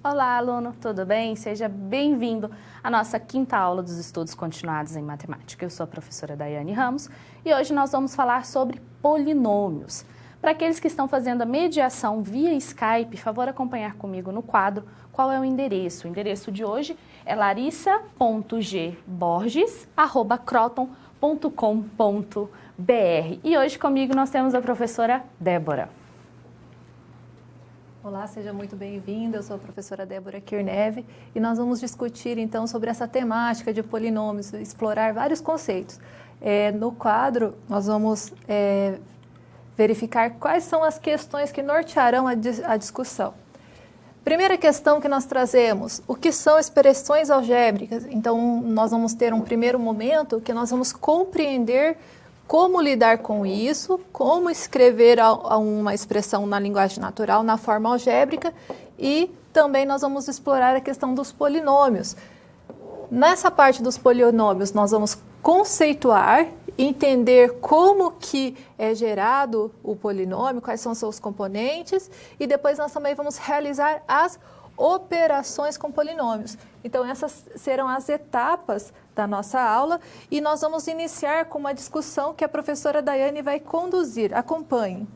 Olá, aluno, tudo bem? Seja bem-vindo à nossa quinta aula dos estudos continuados em matemática. Eu sou a professora Daiane Ramos e hoje nós vamos falar sobre polinômios. Para aqueles que estão fazendo a mediação via Skype, favor acompanhar comigo no quadro qual é o endereço. O endereço de hoje é larissa.gborges@croton.com.br. E hoje comigo nós temos a professora Débora. Olá, seja muito bem-vinda. Eu sou a professora Débora Kirneve e nós vamos discutir então sobre essa temática de polinômios, explorar vários conceitos. No quadro, nós vamos verificar quais são as questões que nortearão a discussão. Primeira questão que nós trazemos, o que são expressões algébricas? Então, nós vamos ter um primeiro momento que nós vamos compreender como lidar com isso, como escrever uma expressão na linguagem natural, na forma algébrica, e também nós vamos explorar a questão dos polinômios. Nessa parte dos polinômios, nós vamos conceituar, entender como que é gerado o polinômio, quais são seus componentes, e depois nós também vamos realizar as operações com polinômios. Então, essas serão as etapas da nossa aula e nós vamos iniciar com uma discussão que a professora Daiane vai conduzir. Acompanhe.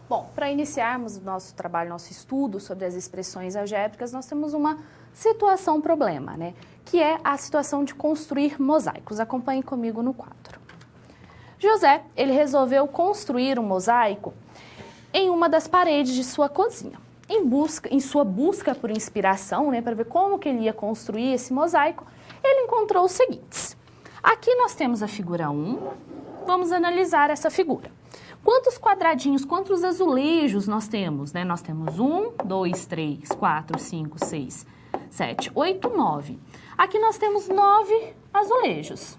Bom, para iniciarmos o nosso trabalho, nosso estudo sobre as expressões algébricas, nós temos uma situação-problema, né? Que é a situação de construir mosaicos. Acompanhe comigo no quadro. José, ele resolveu construir um mosaico em uma das paredes de sua cozinha. Em sua busca por inspiração, né, para ver como que ele ia construir esse mosaico, ele encontrou os seguintes. Aqui nós temos a figura 1, vamos analisar essa figura. Quantos quadradinhos, quantos azulejos nós temos? Né? Nós temos 1, 2, 3, 4, 5, 6, 7, 8, 9. Aqui nós temos 9 azulejos.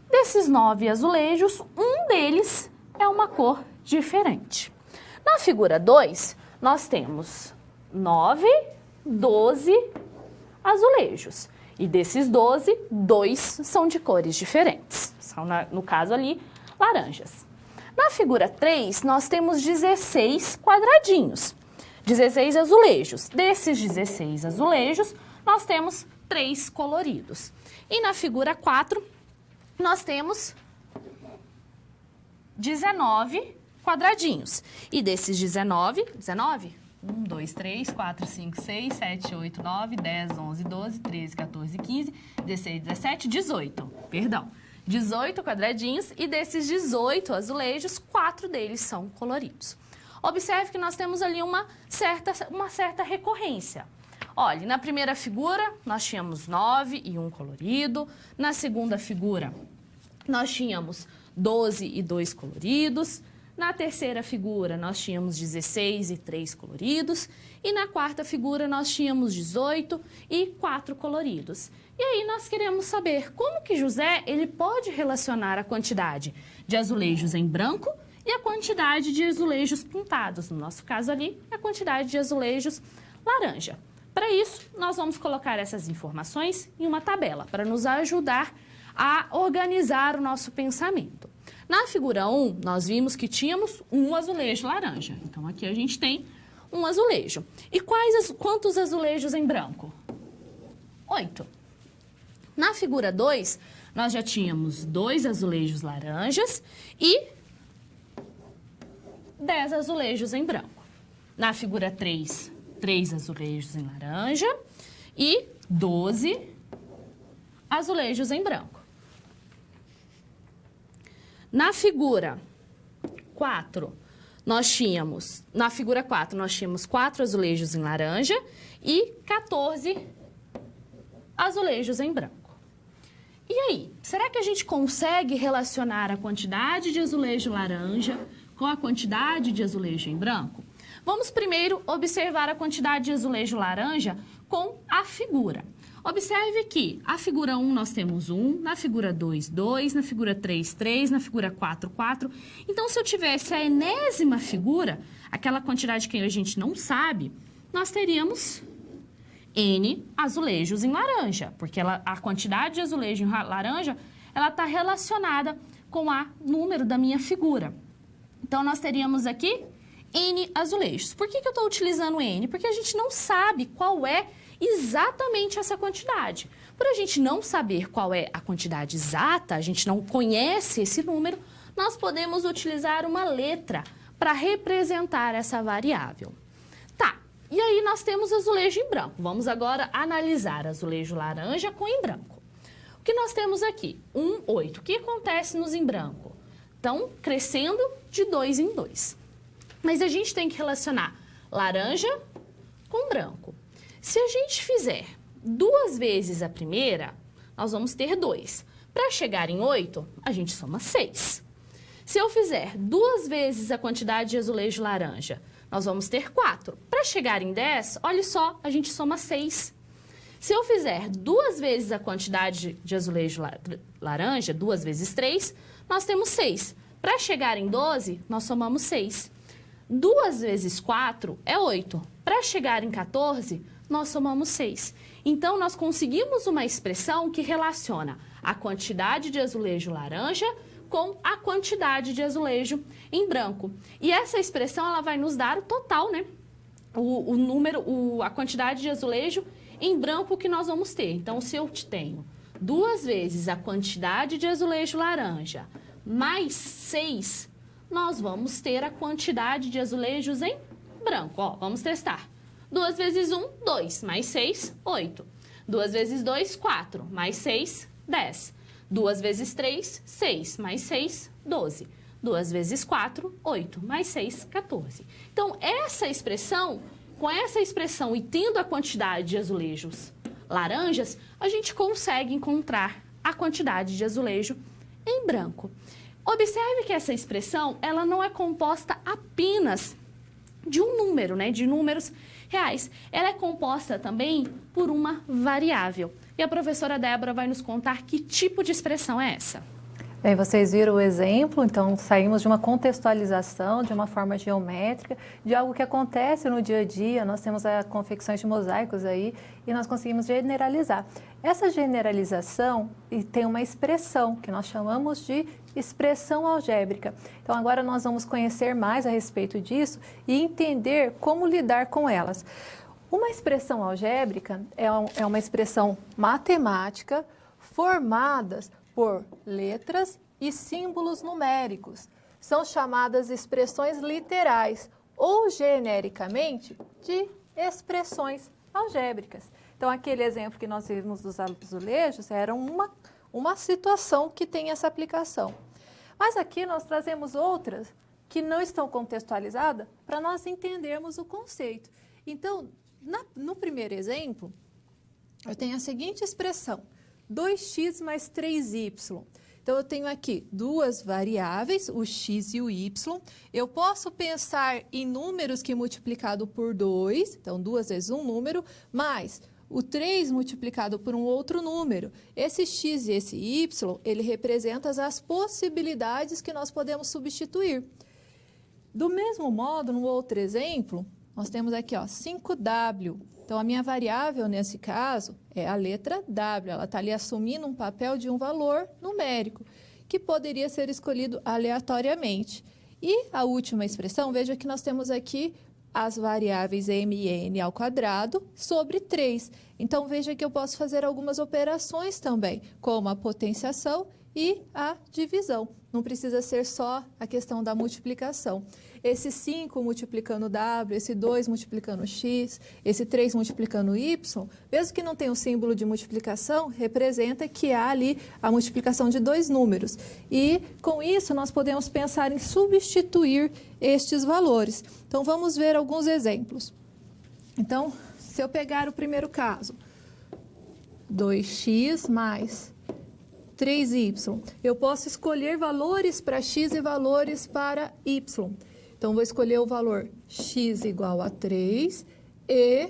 Desses 9 azulejos, um deles é uma cor diferente. Na figura 2, nós temos 9, 12 azulejos. E desses 12, 2 são de cores diferentes. São, no caso ali, laranjas. Na figura 3, nós temos 16 quadradinhos, 16 azulejos. Desses 16 azulejos, nós temos 3 coloridos. E na figura 4, nós temos 19 quadradinhos. E desses 19, 1, 2, 3, 4, 5, 6, 7, 8, 9, 10, 11, 12, 13, 14, 15, 16, 17, 18. Perdão. 18 quadradinhos e desses 18 azulejos, 4 deles são coloridos. Observe que nós temos ali uma certa recorrência. Olha, na primeira figura, nós tínhamos 9 e 1 colorido. Na segunda figura, nós tínhamos 12 e 2 coloridos. Na terceira figura, nós tínhamos 16 e 3 coloridos. E na quarta figura, nós tínhamos 18 e 4 coloridos. E aí nós queremos saber como que José ele pode relacionar a quantidade de azulejos em branco e a quantidade de azulejos pintados. No nosso caso ali, a quantidade de azulejos laranja. Para isso, nós vamos colocar essas informações em uma tabela para nos ajudar a organizar o nosso pensamento. Na figura 1, nós vimos que tínhamos um azulejo laranja. Então, aqui a gente tem um azulejo. E quantos azulejos em branco? 8. Na figura 2, nós já tínhamos 2 azulejos laranjas e 10 azulejos em branco. Na figura 3, 3 azulejos em laranja e 12 azulejos em branco. Na figura 4, na figura 4, nós tínhamos 4 azulejos em laranja e 14 azulejos em branco. E aí, será que a gente consegue relacionar a quantidade de azulejo laranja com a quantidade de azulejo em branco? Vamos primeiro observar a quantidade de azulejo laranja com a figura. Observe que a figura 1 nós temos 1, na figura 2, 2, na figura 3, 3, na figura 4, 4. Então, se eu tivesse a enésima figura, aquela quantidade que a gente não sabe, nós teríamos N azulejos em laranja, porque a quantidade de azulejo em laranja, ela está relacionada com o número da minha figura. Então, nós teríamos aqui N azulejos. Por que eu estou utilizando N? Porque a gente não sabe qual é exatamente essa quantidade. Por a gente não saber qual é a quantidade exata, a gente não conhece esse número, nós podemos utilizar uma letra para representar essa variável. Tá, e aí nós temos azulejo em branco. Vamos agora analisar azulejo laranja com em branco. O que nós temos aqui? 1, 8. O que acontece nos em branco? Então, crescendo de 2 em 2. Mas a gente tem que relacionar laranja com branco. Se a gente fizer 2 vezes a primeira, nós vamos ter 2. Para chegar em 8, a gente soma 6. Se eu fizer 2 vezes a quantidade de azulejo laranja, nós vamos ter 4. Para chegar em 10, olha só, a gente soma 6. Se eu fizer 2 vezes a quantidade de azulejo laranja, 2 vezes 3, nós temos 6. Para chegar em 12, nós somamos 6. 2 vezes 4 é 8. Para chegar em 14, nós somamos 6. Então, nós conseguimos uma expressão que relaciona a quantidade de azulejo laranja com a quantidade de azulejo em branco. E essa expressão ela vai nos dar o total, né? O número, a quantidade de azulejo em branco que nós vamos ter. Então, se eu tenho 2 vezes a quantidade de azulejo laranja mais 6, nós vamos ter a quantidade de azulejos em branco. Ó, vamos testar. 2 vezes 1, 2. Mais 6, 8. 2 vezes 2, 4. Mais 6, 10. 2 vezes 3, 6. Mais 6, 12. 2 vezes 4, 8. Mais 6, 14. Então, essa expressão, com essa expressão e tendo a quantidade de azulejos laranjas, a gente consegue encontrar a quantidade de azulejo em branco. Observe que essa expressão, ela não é composta apenas de um número, né, de números reais. Ela é composta também por uma variável. E a professora Débora vai nos contar que tipo de expressão é essa. Bem, vocês viram o exemplo, então saímos de uma contextualização, de uma forma geométrica, de algo que acontece no dia a dia. Nós temos as confecções de mosaicos aí e nós conseguimos generalizar. Essa generalização tem uma expressão que nós chamamos de expressão algébrica. Então agora nós vamos conhecer mais a respeito disso e entender como lidar com elas. Uma expressão algébrica é uma expressão matemática formada por letras e símbolos numéricos. São chamadas expressões literais ou, genericamente, de expressões algébricas. Então, aquele exemplo que nós vimos dos azulejos era uma situação que tem essa aplicação. Mas aqui nós trazemos outras que não estão contextualizadas para nós entendermos o conceito. Então, no primeiro exemplo, eu tenho a seguinte expressão: 2x mais 3y. Então, eu tenho aqui duas variáveis, o x e o y. Eu posso pensar em números que multiplicado por 2, então 2 vezes um número, mais o 3 multiplicado por um outro número. Esse x e esse y, ele representa as possibilidades que nós podemos substituir. Do mesmo modo, no outro exemplo, nós temos aqui, ó, 5w. Então, a minha variável, nesse caso, é a letra W. Ela está ali assumindo um papel de um valor numérico, que poderia ser escolhido aleatoriamente. E a última expressão, veja que nós temos aqui as variáveis m e n ao quadrado sobre 3. Então, veja que eu posso fazer algumas operações também, como a potenciação e a divisão. Não precisa ser só a questão da multiplicação. Esse 5 multiplicando W, esse 2 multiplicando X, esse 3 multiplicando Y, mesmo que não tenha um símbolo de multiplicação, representa que há ali a multiplicação de dois números. E, com isso, nós podemos pensar em substituir estes valores. Então, vamos ver alguns exemplos. Então, se eu pegar o primeiro caso, 2x mais 3y. Eu posso escolher valores para x e valores para y. Então, vou escolher o valor x igual a 3 e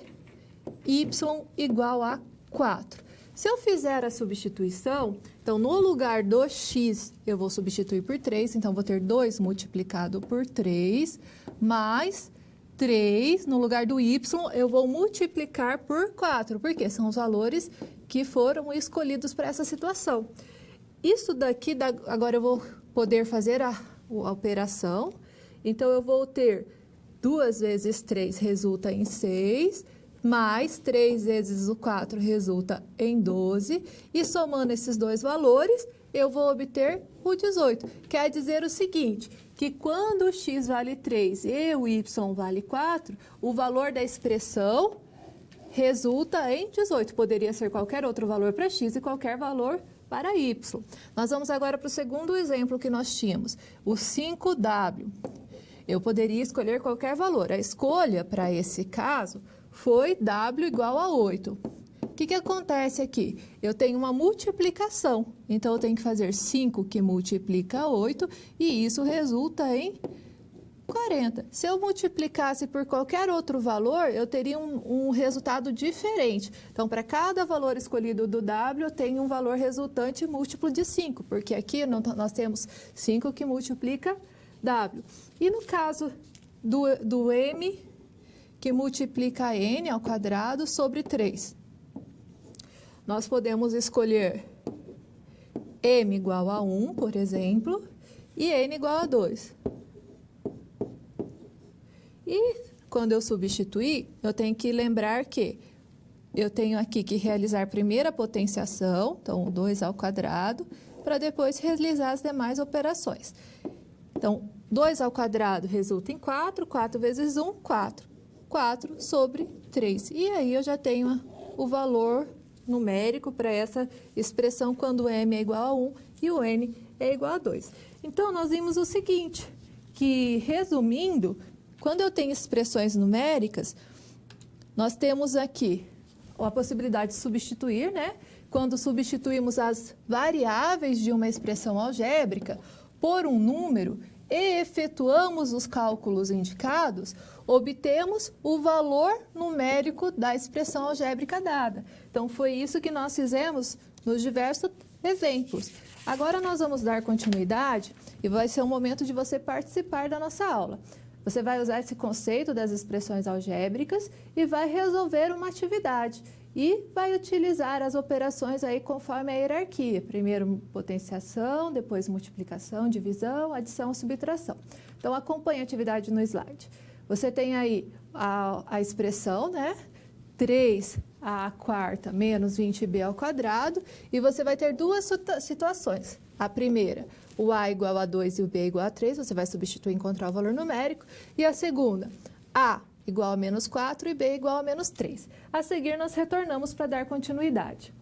y igual a 4. Se eu fizer a substituição, então, no lugar do x, eu vou substituir por 3. Então, vou ter 2 multiplicado por 3, mais 3. No lugar do y, eu vou multiplicar por 4, porque são os valores que foram escolhidos para essa situação. Isso daqui, agora eu vou poder fazer a operação. Então, eu vou ter 2 vezes 3 resulta em 6, mais 3 vezes o 4 resulta em 12, e somando esses dois valores, eu vou obter o 18. Quer dizer o seguinte, que quando o x vale 3 e o y vale 4, o valor da expressão resulta em 18. Poderia ser qualquer outro valor para x e qualquer valor para y. Nós vamos agora para o segundo exemplo que nós tínhamos, o 5w. Eu poderia escolher qualquer valor. A escolha para esse caso foi w igual a 8. O que acontece aqui? Eu tenho uma multiplicação, então eu tenho que fazer 5 que multiplica 8 e isso resulta em 40. Se eu multiplicasse por qualquer outro valor, eu teria um resultado diferente. Então, para cada valor escolhido do w, eu tenho um valor resultante múltiplo de 5, porque aqui nós temos 5 que multiplica w. E no caso do m, que multiplica n ao quadrado sobre 3, nós podemos escolher m igual a 1, por exemplo, e n igual a 2. E quando eu substituir, eu tenho que lembrar que eu tenho aqui que realizar primeiro a potenciação, então 2 ao quadrado, para depois realizar as demais operações. Então, 2 ao quadrado resulta em 4, 4 vezes 1, 4. 4 sobre 3. E aí eu já tenho o valor numérico para essa expressão quando m é igual a 1 e o n é igual a 2. Então, nós vimos o seguinte, que resumindo, quando eu tenho expressões numéricas, nós temos aqui a possibilidade de substituir, né? Quando substituímos as variáveis de uma expressão algébrica por um número e efetuamos os cálculos indicados, obtemos o valor numérico da expressão algébrica dada. Então, foi isso que nós fizemos nos diversos exemplos. Agora, nós vamos dar continuidade e vai ser o momento de você participar da nossa aula. Você vai usar esse conceito das expressões algébricas e vai resolver uma atividade. E vai utilizar as operações aí conforme a hierarquia. Primeiro potenciação, depois multiplicação, divisão, adição, subtração. Então, acompanhe a atividade no slide. Você tem aí a expressão, né? 3a² menos 20b ao quadrado. E você vai ter duas situações. A primeira, o a igual a 2 e o b igual a 3. Você vai substituir e encontrar o valor numérico. E a segunda, a igual a menos 4 e b igual a menos 3. A seguir, nós retornamos para dar continuidade.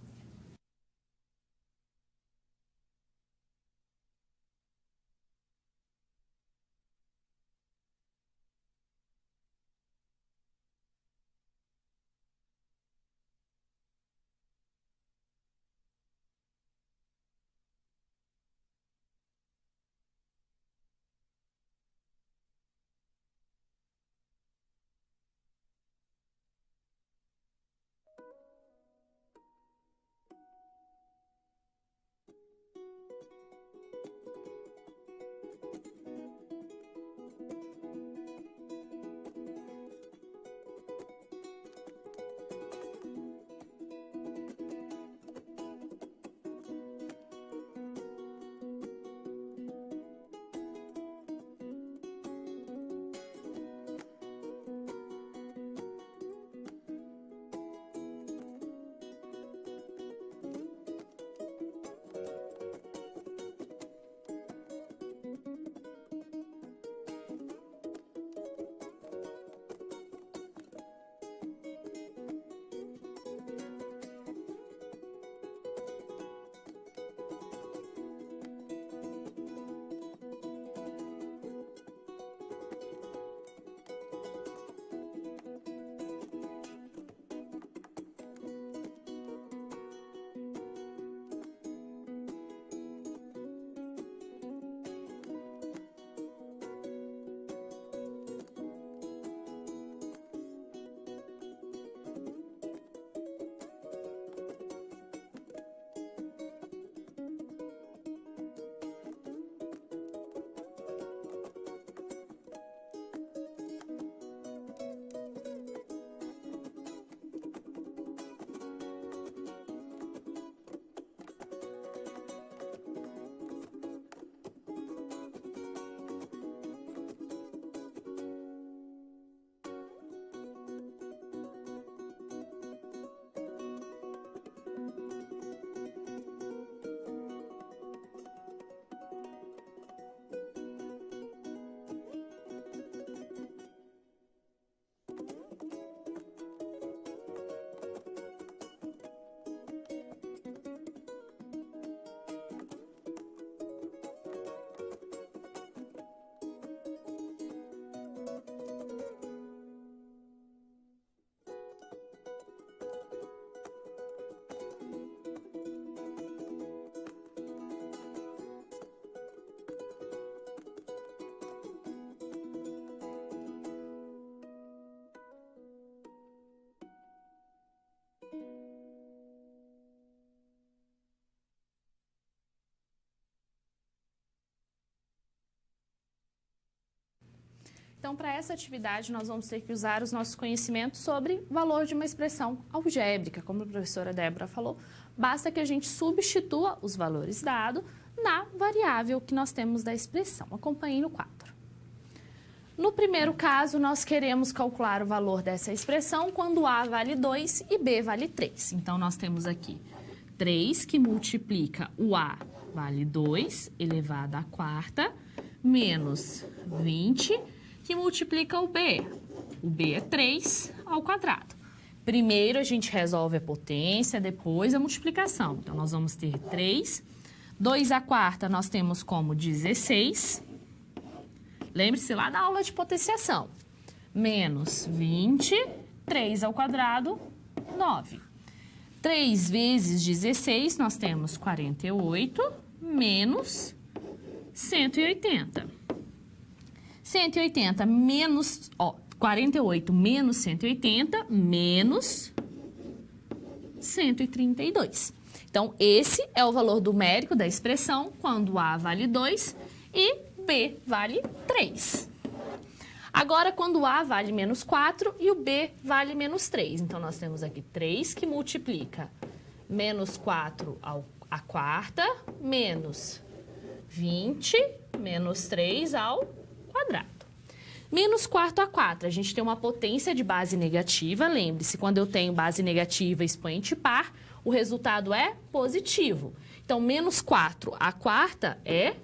Então, para essa atividade, nós vamos ter que usar os nossos conhecimentos sobre valor de uma expressão algébrica. Como a professora Débora falou, basta que a gente substitua os valores dados na variável que nós temos da expressão. Acompanhe no quadro. No primeiro caso, nós queremos calcular o valor dessa expressão quando A vale 2 e B vale 3. Então, nós temos aqui 3 que multiplica o A vale 2 elevado à quarta, menos 20 que multiplica o B. O B é 3 ao quadrado. Primeiro a gente resolve a potência, depois a multiplicação. Então, nós vamos ter 3. 2 à quarta nós temos como 16. Lembre-se lá da aula de potenciação. Menos 20, 3 ao quadrado, 9. 3 vezes 16 nós temos 48, menos 180. 180 menos, 48 menos 180, menos 132. Então, esse é o valor numérico da expressão quando A vale 2 e B vale 3. Agora, quando A vale menos 4 e o B vale menos 3. Então, nós temos aqui 3 que multiplica menos 4 à quarta, menos 20, menos 3 ao quadrado. Menos quarto a 4, a gente tem uma potência de base negativa. Lembre-se, quando eu tenho base negativa e expoente par, o resultado é positivo. Então, menos 4 a quarta é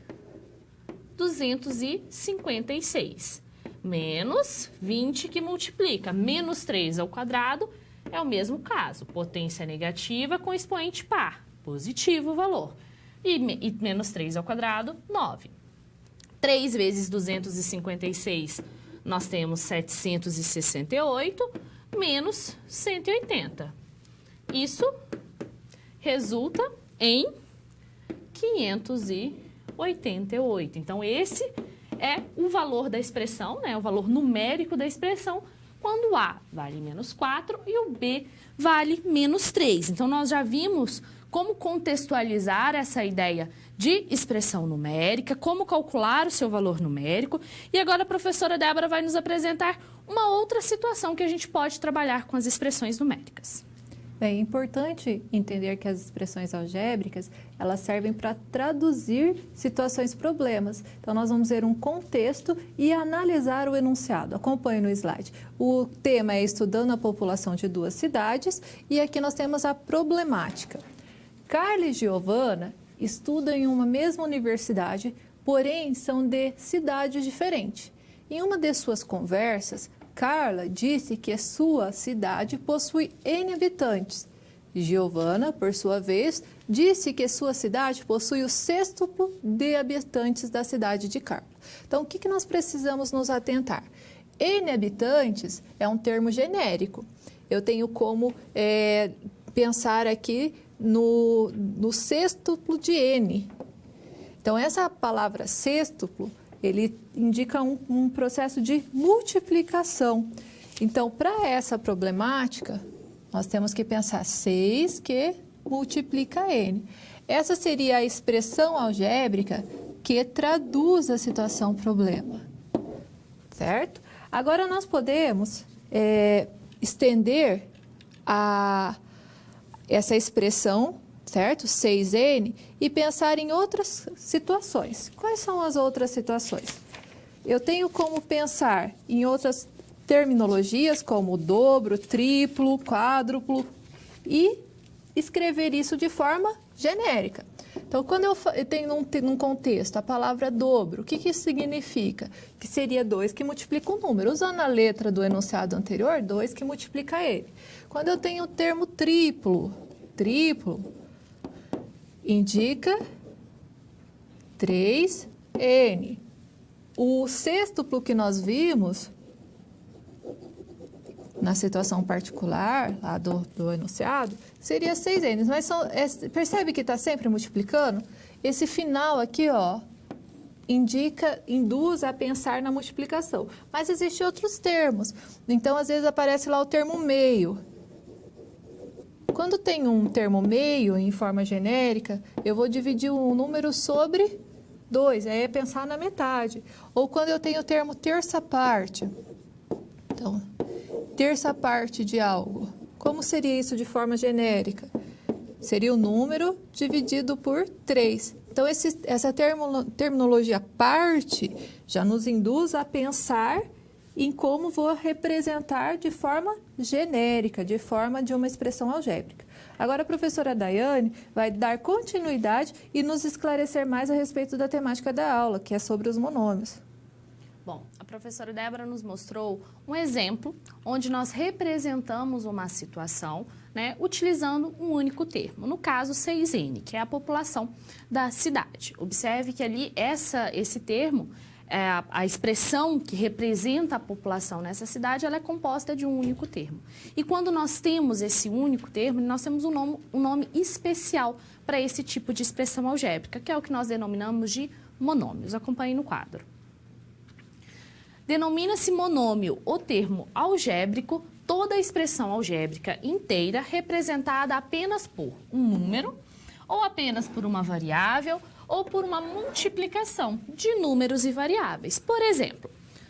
256. Menos 20 que multiplica. Menos 3 ao quadrado é o mesmo caso. Potência negativa com expoente par. Positivo o valor. E menos 3 ao quadrado, 9. 3 vezes 256, nós temos 768, menos 180. Isso resulta em 588. Então, esse é o valor da expressão, né? O valor numérico da expressão, quando o A vale menos 4 e o B vale menos 3. Então, nós já vimos como contextualizar essa ideia de expressão numérica, como calcular o seu valor numérico. E agora a professora Débora vai nos apresentar uma outra situação que a gente pode trabalhar com as expressões numéricas. É importante entender que as expressões algébricas, elas servem para traduzir situações problemas. Então, nós vamos ver um contexto e analisar o enunciado. Acompanhe no slide. O tema é estudando a população de 2 cidades e aqui nós temos a problemática. Carla e Giovana estudam em uma mesma universidade, porém são de cidades diferentes. Em uma de suas conversas, Carla disse que a sua cidade possui N habitantes. Giovana, por sua vez, disse que sua cidade possui o sextuplo de habitantes da cidade de Carla. Então, o que nós precisamos nos atentar? N habitantes é um termo genérico. Eu tenho como pensar aqui no sextuplo de N. Então, essa palavra sextuplo, ele indica um processo de multiplicação. Então, para essa problemática, nós temos que pensar 6 que multiplica N. Essa seria a expressão algébrica que traduz a situação problema, certo? Agora, nós podemos estender essa expressão, certo? 6N, e pensar em outras situações. Quais são as outras situações? Eu tenho como pensar em outras terminologias, como dobro, triplo, quádruplo, e escrever isso de forma genérica. Então, quando eu tenho num contexto a palavra dobro, o que isso significa? Que seria 2 que multiplica um número. Usando a letra do enunciado anterior, 2 que multiplica ele. Quando eu tenho o termo triplo indica 3N. O sextuplo que nós vimos na situação particular lá do enunciado seria 6N. Mas percebe que está sempre multiplicando? Esse final aqui, ó, induz a pensar na multiplicação. Mas existem outros termos. Então, às vezes aparece lá o termo meio. Quando tem um termo meio em forma genérica, eu vou dividir um número sobre 2, aí é pensar na metade. Ou quando eu tenho o termo terça parte. Então, terça parte de algo. Como seria isso de forma genérica? Seria o número dividido por 3. Então, essa terminologia parte já nos induz a pensar em como vou representar de forma genérica, de forma de uma expressão algébrica. Agora, a professora Daiane vai dar continuidade e nos esclarecer mais a respeito da temática da aula, que é sobre os monômios. Bom, a professora Débora nos mostrou um exemplo onde nós representamos uma situação, né, utilizando um único termo, no caso 6N, que é a população da cidade. Observe que ali esse termo, a expressão que representa a população nessa cidade, ela é composta de um único termo. E quando nós temos esse único termo, nós temos um nome especial para esse tipo de expressão algébrica, que é o que nós denominamos de monômios. Acompanhe no quadro. Denomina-se monômio o termo algébrico toda a expressão algébrica inteira representada apenas por um número, ou apenas por uma variável, ou por uma multiplicação de números e variáveis. Por exemplo,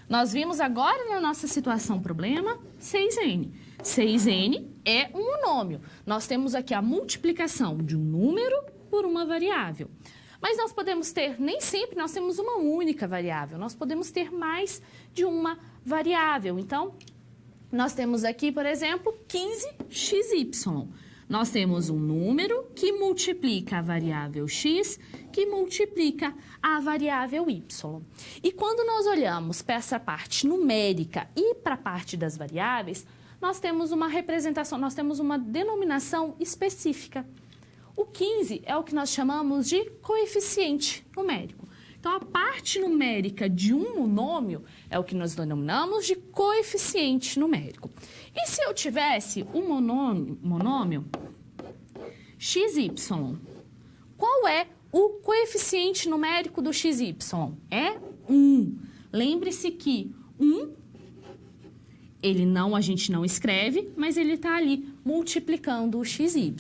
nós vimos agora na nossa situação problema 6N. 6N é um monômio. Nós temos aqui a multiplicação de um número por uma variável. Mas nós podemos ter, nem sempre nós temos uma única variável, nós podemos ter mais de uma variável. Então, nós temos aqui, por exemplo, 15xy. Nós temos um número que multiplica a variável x, que multiplica a variável y. E quando nós olhamos para essa parte numérica e para a parte das variáveis, nós temos uma representação, nós temos uma denominação específica. O 15 é o que nós chamamos de coeficiente numérico. Então, a parte numérica de um monômio é o que nós denominamos de coeficiente numérico. E se eu tivesse um monômio xy, qual é o coeficiente numérico do xy? É 1. Lembre-se que 1, a gente não escreve, mas ele está ali multiplicando o xy.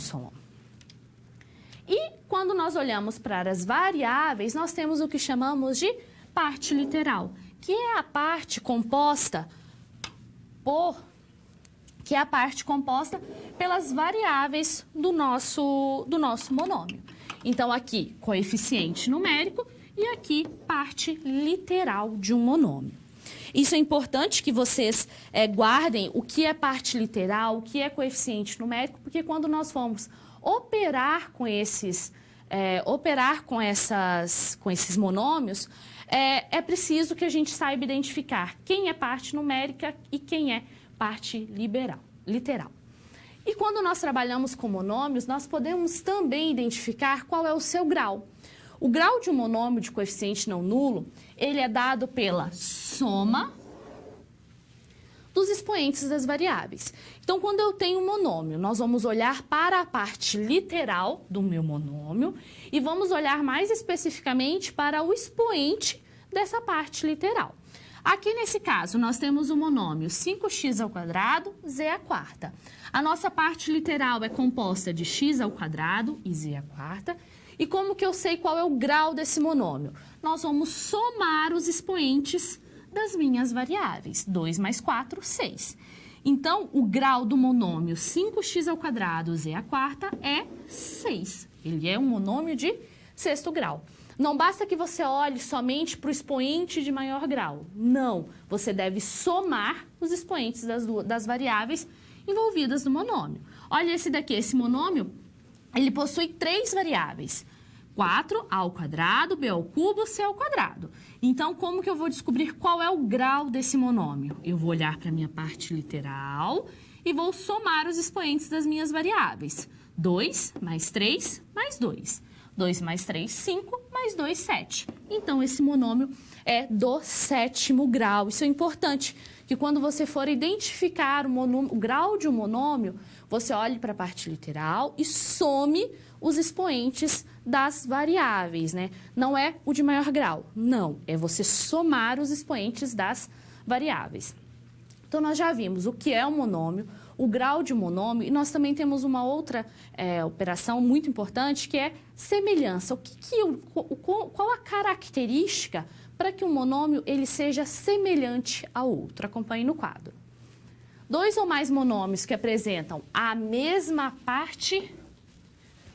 E quando nós olhamos para as variáveis, nós temos o que chamamos de parte literal, que é a parte composta pelas variáveis do nosso monômio. Então, aqui, coeficiente numérico e aqui, parte literal de um monômio. Isso é importante que vocês guardem o que é parte literal, o que é coeficiente numérico, porque quando nós formos operar com esses monômios, é preciso que a gente saiba identificar quem é parte numérica e quem é parte literal. E quando nós trabalhamos com monômios, nós podemos também identificar qual é o seu grau. O grau de um monômio de coeficiente não nulo, ele é dado pela soma dos expoentes das variáveis. Então, quando eu tenho um monômio, nós vamos olhar para a parte literal do meu monômio e vamos olhar mais especificamente para o expoente dessa parte literal. Aqui, nesse caso, nós temos o monômio 5x² z². A nossa parte literal é composta de x² e z². E como que eu sei qual é o grau desse monômio? Nós vamos somar os expoentes das minhas variáveis. 2 mais 4, 6. Então, o grau do monômio 5x² z² é 6. Ele é um monômio de sexto grau. Não basta que você olhe somente para o expoente de maior grau. Não, você deve somar os expoentes das variáveis envolvidas no monômio. Olha esse daqui, esse monômio, ele possui 3 variáveis. 4a², b², c². Então, como que eu vou descobrir qual é o grau desse monômio? Eu vou olhar para a minha parte literal e vou somar os expoentes das minhas variáveis. 2 mais 3 mais 2. 2 mais 3, 5, mais 2, 7. Então, esse monômio é do 7º grau. Isso é importante, que quando você for identificar o grau de um monômio, você olhe para a parte literal e some os expoentes das variáveis, né? Não é o de maior grau, não. É você somar os expoentes das variáveis. Então, nós já vimos o que é um monômio, o grau de monômio, e nós também temos uma outra operação muito importante, que é semelhança. Qual a característica para que um monômio ele seja semelhante ao outro? Acompanhe no quadro. Dois ou mais monômios que apresentam a mesma parte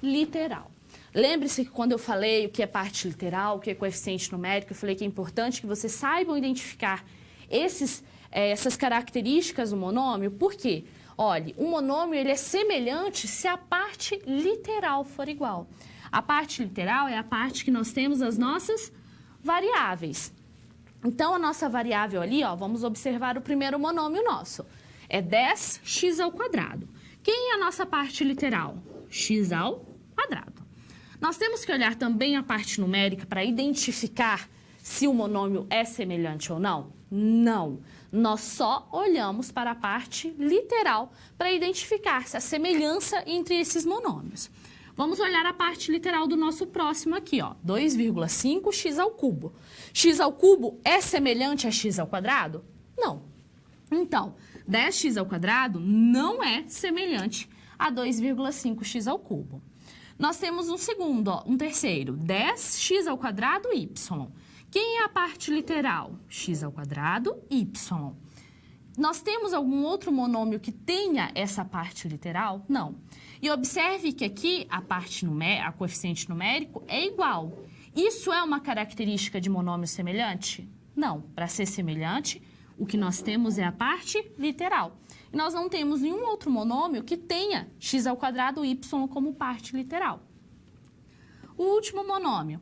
literal. Lembre-se que quando eu falei o que é parte literal, o que é coeficiente numérico, eu falei que é importante que vocês saibam identificar essas características do monômio. Por quê? Olha, um monômio ele é semelhante se a parte literal for igual. A parte literal é a parte que nós temos as nossas variáveis. Então, a nossa variável ali, ó, vamos observar o primeiro monômio nosso. É 10x ao quadrado. Quem é a nossa parte literal? X ao quadrado. Nós temos que olhar também a parte numérica para identificar se o monômio é semelhante ou não? Não. Nós só olhamos para a parte literal para identificar se a semelhança entre esses monômios. Vamos olhar a parte literal do nosso próximo aqui, ó, 2,5x ao cubo. X ao cubo é semelhante a x ao quadrado? Não. Então, 10x ao quadrado não é semelhante a 2,5x ao cubo. Nós temos um terceiro, 10x ao quadrado y. Quem é a parte literal? X ao quadrado, y. Nós temos algum outro monômio que tenha essa parte literal? Não. E observe que aqui a coeficiente numérico é igual. Isso é uma característica de monômio semelhante? Não. Para ser semelhante, o que nós temos é a parte literal. E nós não temos nenhum outro monômio que tenha x ao quadrado y como parte literal. O último monômio,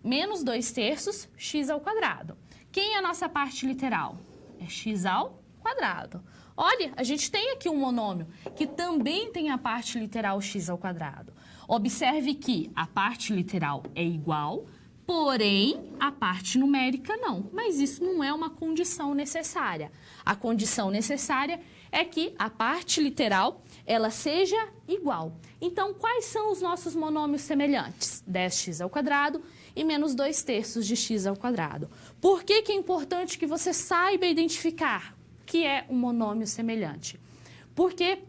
menos 2/3 x ao quadrado. Quem é a nossa parte literal? É x ao quadrado. Olha, a gente tem aqui um monômio que também tem a parte literal x ao quadrado. Observe que a parte literal é igual, porém a parte numérica não. Mas isso não é uma condição necessária. A condição necessária é que a parte literal ela seja igual. Então, quais são os nossos monômios semelhantes? 10x ao quadrado e menos 2/3 de x ao quadrado. Por que é importante que você saiba identificar o que é um monômio semelhante? Porque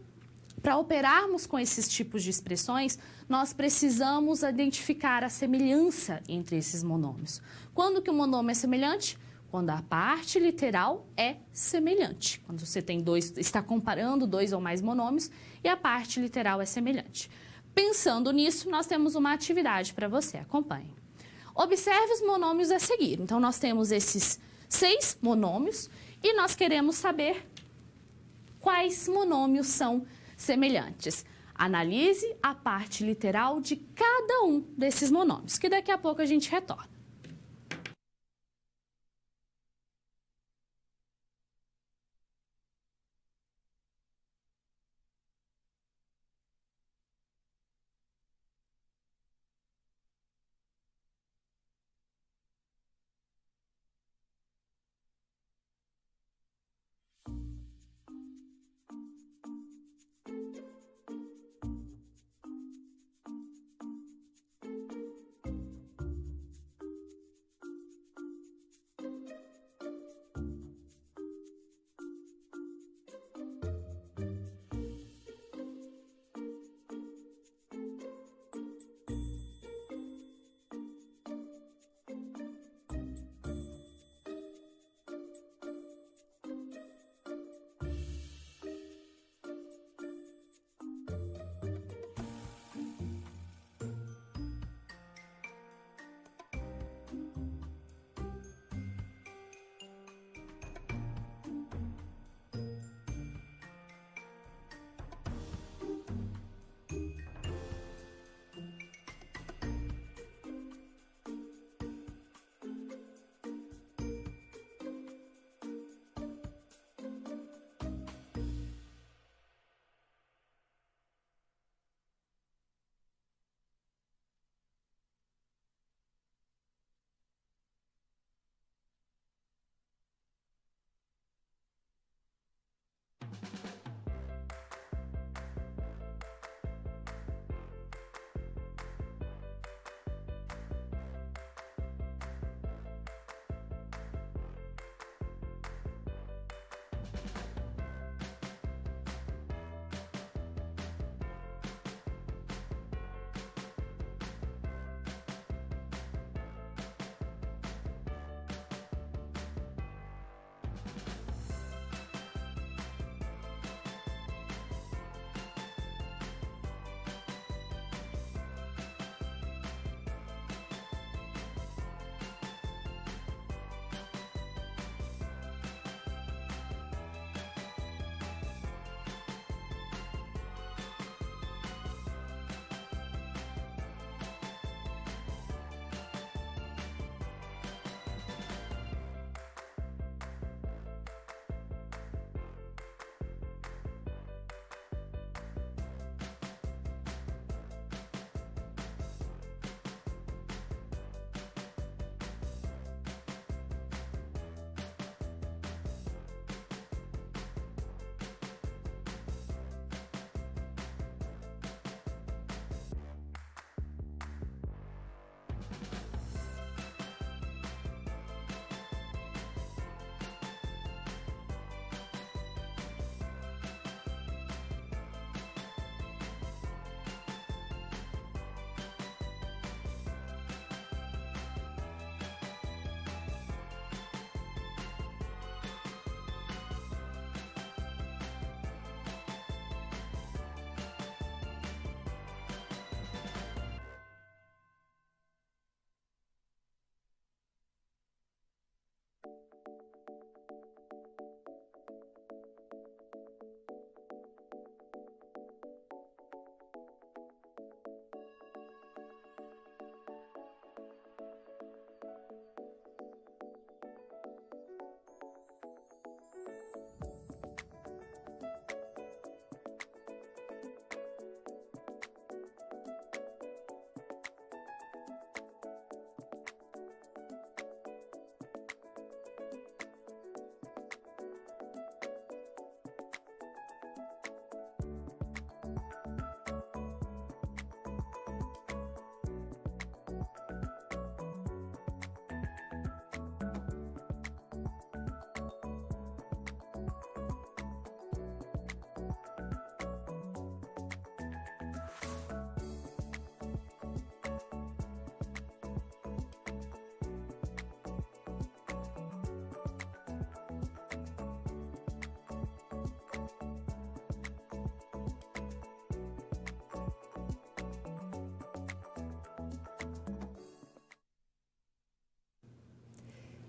para operarmos com esses tipos de expressões, nós precisamos identificar a semelhança entre esses monômios. Quando que o monômio é semelhante? Quando a parte literal é semelhante. Quando você está comparando dois ou mais monômios e a parte literal é semelhante. Pensando nisso, nós temos uma atividade para você. Acompanhe. Observe os monômios a seguir. Então, nós temos esses 6 monômios e nós queremos saber quais monômios são semelhantes. Analise a parte literal de cada um desses monômios, que daqui a pouco a gente retorna.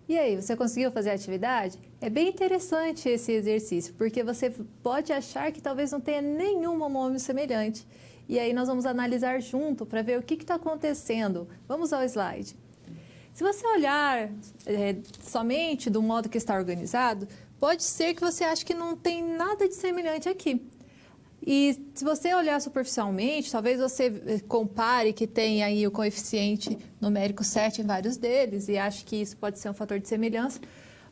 E aí, você conseguiu fazer a atividade? É bem interessante esse exercício, porque você pode achar que talvez não tenha nenhum monômio semelhante. E aí nós vamos analisar junto para ver o que está acontecendo. Vamos ao slide. Se você olhar somente do modo que está organizado, pode ser que você ache que não tem nada de semelhante aqui. E se você olhar superficialmente, talvez você compare que tem aí o coeficiente numérico 7 em vários deles e ache que isso pode ser um fator de semelhança.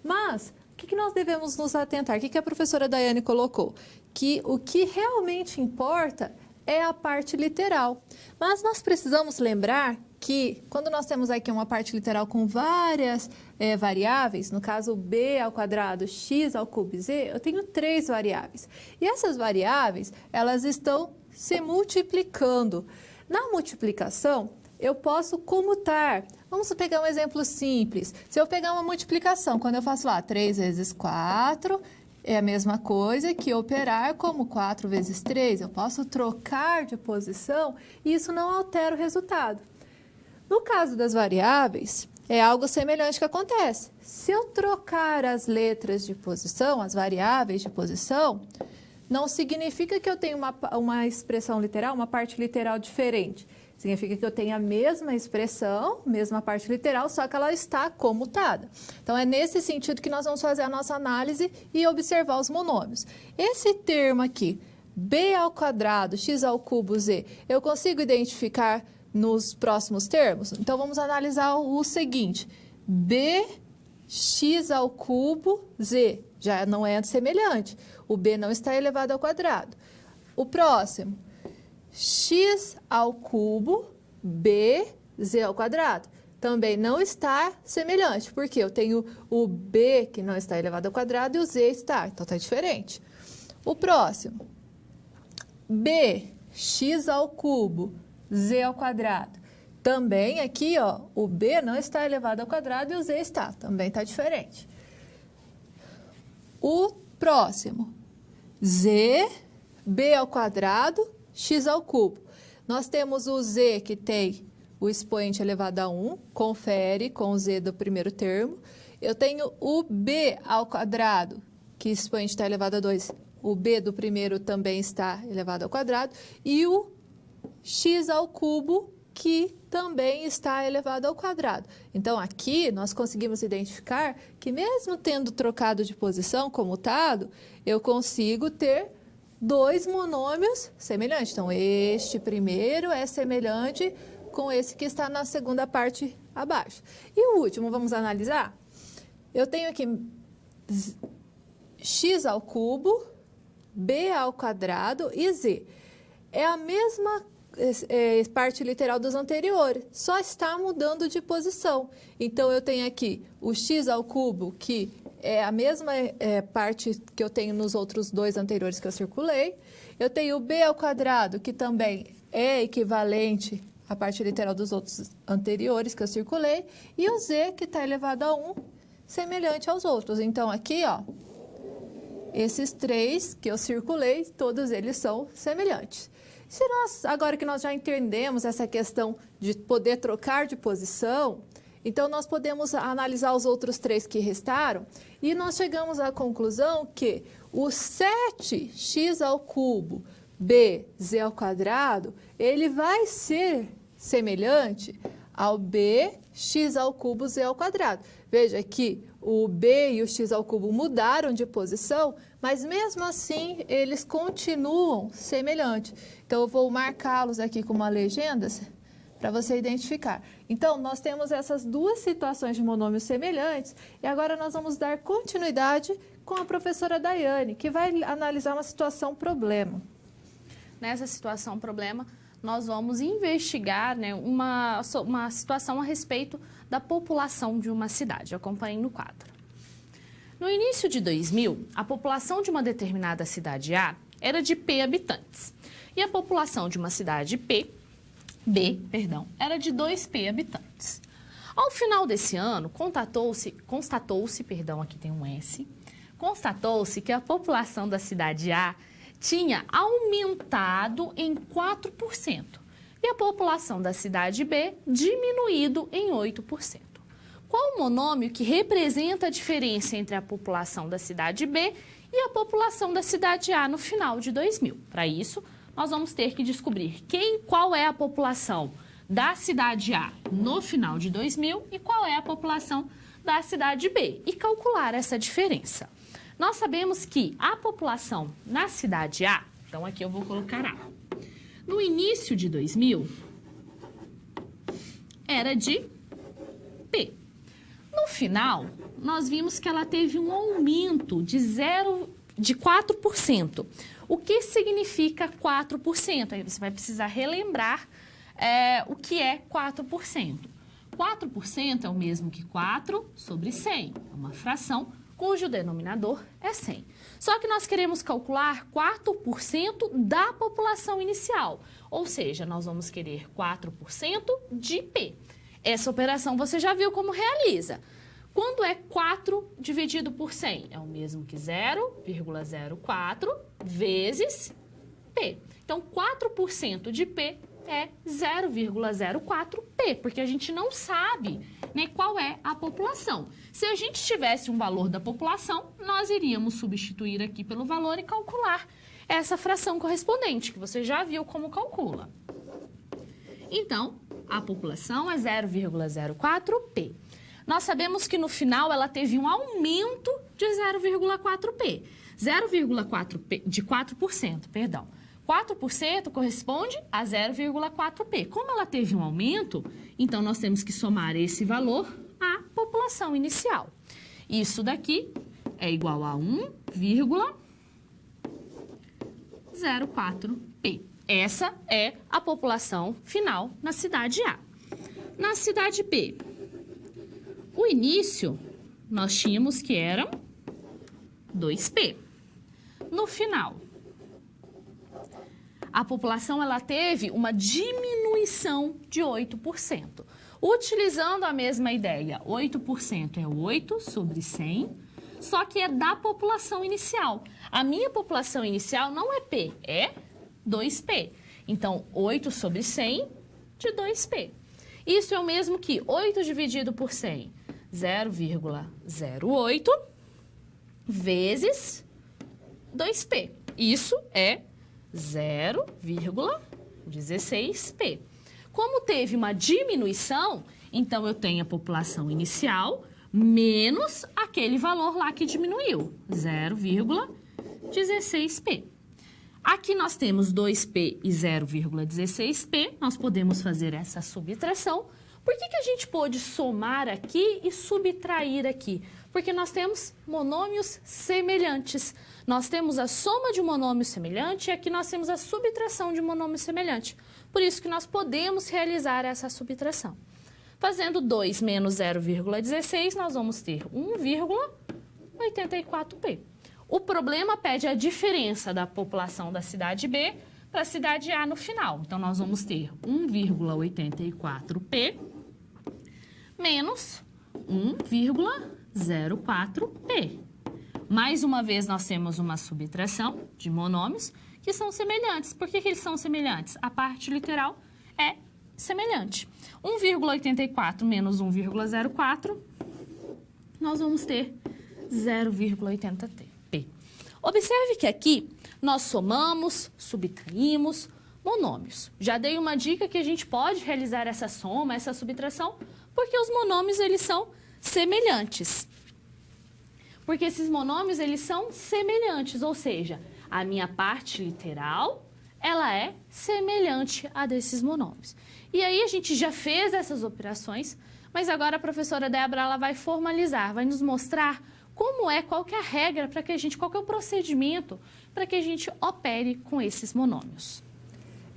Mas o que nós devemos nos atentar? O que a professora Daiane colocou? Que o que realmente importa é a parte literal. Mas nós precisamos lembrar que quando nós temos aqui uma parte literal com várias variáveis, no caso b ao quadrado, x ao cubo e z, eu tenho 3 variáveis. E essas variáveis, elas estão se multiplicando. Na multiplicação, eu posso comutar. Vamos pegar um exemplo simples. Se eu pegar uma multiplicação, quando eu faço lá 3 vezes 4... é a mesma coisa que operar como 4 vezes 3. Eu posso trocar de posição e isso não altera o resultado. No caso das variáveis, é algo semelhante que acontece. Se eu trocar as letras de posição, as variáveis de posição, não significa que eu tenho uma expressão literal, uma parte literal diferente. Significa que eu tenho a mesma expressão, mesma parte literal, só que ela está comutada. Então, é nesse sentido que nós vamos fazer a nossa análise e observar os monômios. Esse termo aqui, b ao quadrado, x ao cubo, z, eu consigo identificar nos próximos termos? Então, vamos analisar o seguinte, bx ao cubo, z, já não é semelhante. O b não está elevado ao quadrado. O próximo, x ao cubo, b, z ao quadrado. Também não está semelhante, porque eu tenho o b que não está elevado ao quadrado e o z está, então está diferente. O próximo, b, x ao cubo, z ao quadrado. Também aqui, ó, o b não está elevado ao quadrado e o z está, também está diferente. O próximo, z, b ao quadrado, x ao cubo. Nós temos o z que tem o expoente elevado a 1, confere com o z do primeiro termo. Eu tenho o b ao quadrado, que o expoente está elevado a 2. O b do primeiro também está elevado ao quadrado. E o x ao cubo, que também está elevado ao quadrado. Então, aqui nós conseguimos identificar que mesmo tendo trocado de posição, comutado, eu consigo ter 2 monômios semelhantes. Então, este primeiro é semelhante com esse que está na segunda parte abaixo. E o último, vamos analisar? Eu tenho aqui x ao cubo, b ao quadrado e z. É a mesma parte literal dos anteriores, só está mudando de posição. Então, eu tenho aqui o x ao cubo, que é a mesma parte que eu tenho nos outros 2 anteriores que eu circulei. Eu tenho o b ao quadrado, que também é equivalente à parte literal dos outros anteriores que eu circulei. E o z, que está elevado a 1, semelhante aos outros. Então, aqui, ó, esses 3 que eu circulei, todos eles são semelhantes. Se nós, agora que nós já entendemos essa questão de poder trocar de posição, então nós podemos analisar os outros 3 que restaram e nós chegamos à conclusão que o 7x ao cubo, b, z ao quadrado, ele vai ser semelhante ao b, x ao cubo, z ao quadrado. Veja que o b e o x ao cubo mudaram de posição, mas mesmo assim eles continuam semelhantes. Então, eu vou marcá-los aqui com uma legenda para você identificar. Então, nós temos essas 2 situações de monômios semelhantes e agora nós vamos dar continuidade com a professora Daiane, que vai analisar uma situação problema. Nessa situação problema, nós vamos investigar, né, uma situação a respeito da população de uma cidade. Acompanhem no quadro. No início de 2000, a população de uma determinada cidade A era de P habitantes e a população de uma cidade B, era de 2P habitantes. Ao final desse ano, constatou-se que a população da cidade A tinha aumentado em 4% e a população da cidade B diminuído em 8%. qual o monômio que representa a diferença entre a população da cidade B e a população da cidade A no final de 2000. Para isso, nós vamos ter que descobrir qual é a população da cidade A no final de 2000 e qual é a população da cidade B e calcular essa diferença. Nós sabemos que a população na cidade A, então aqui eu vou colocar A, no início de 2000 era de P. No final, nós vimos que ela teve um aumento de 4%. O que significa 4%? Aí você vai precisar relembrar o que é 4%. 4% é o mesmo que 4 sobre 100. É uma fração cujo denominador é 100. Só que nós queremos calcular 4% da população inicial. Ou seja, nós vamos querer 4% de P. Essa operação você já viu como realiza. Quando é 4 dividido por 100? É o mesmo que 0,04 vezes P. Então, 4% de P é 0,04P, porque a gente não sabe, né, qual é a população. Se a gente tivesse um valor da população, nós iríamos substituir aqui pelo valor e calcular essa fração correspondente, que você já viu como calcula. Então, a população é 0,04P. Nós sabemos que no final ela teve um aumento de 0,4P. 0,4P de 4%, perdão. 4% corresponde a 0,4P. Como ela teve um aumento, então nós temos que somar esse valor à população inicial. Isso daqui é igual a 1,04P. Essa é a população final na cidade A. Na cidade B, o início nós tínhamos que eram 2P. No final, a população ela teve uma diminuição de 8%. Utilizando a mesma ideia, 8% é 8 sobre 100, só que é da população inicial. A minha população inicial não é P, é 2P. Então, 8 sobre 100 de 2P. Isso é o mesmo que 8 dividido por 100, 0,08 vezes 2P. Isso é 0,16P. Como teve uma diminuição, então eu tenho a população inicial menos aquele valor lá que diminuiu, 0,16P. Aqui nós temos 2P e 0,16P, nós podemos fazer essa subtração. Por que a gente pôde somar aqui e subtrair aqui? Porque nós temos monômios semelhantes. Nós temos a soma de um monômio semelhante e aqui nós temos a subtração de um monômio semelhante. Por isso que nós podemos realizar essa subtração. Fazendo 2 menos 0,16, nós vamos ter 1,84P. O problema pede a diferença da população da cidade B para a cidade A no final. Então, nós vamos ter 1,84P menos 1,04P. Mais uma vez, nós temos uma subtração de monômios que são semelhantes. Por que eles são semelhantes? A parte literal é semelhante. 1,84 menos 1,04, nós vamos ter 0,80P. Observe que aqui nós somamos, subtraímos monômios. Já dei uma dica que a gente pode realizar essa soma, essa subtração, porque os monômios eles são semelhantes. Porque esses monômios eles são semelhantes, ou seja, a minha parte literal ela é semelhante a desses monômios. E aí a gente já fez essas operações, mas agora a professora Débora ela vai formalizar, vai nos mostrar qual que é a regra para que a gente, qual que é o procedimento para que a gente opere com esses monômios.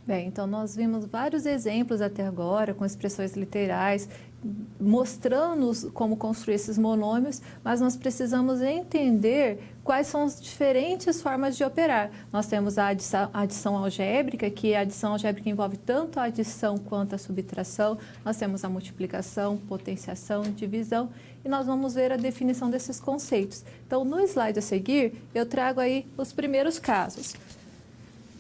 Bem, então nós vimos vários exemplos até agora com expressões literais, mostrando como construir esses monômios, mas nós precisamos entender quais são as diferentes formas de operar. Nós temos a adição algébrica, que a adição algébrica envolve tanto a adição quanto a subtração. Nós temos a multiplicação, potenciação, divisão, e nós vamos ver a definição desses conceitos. Então, no slide a seguir, eu trago aí os primeiros casos.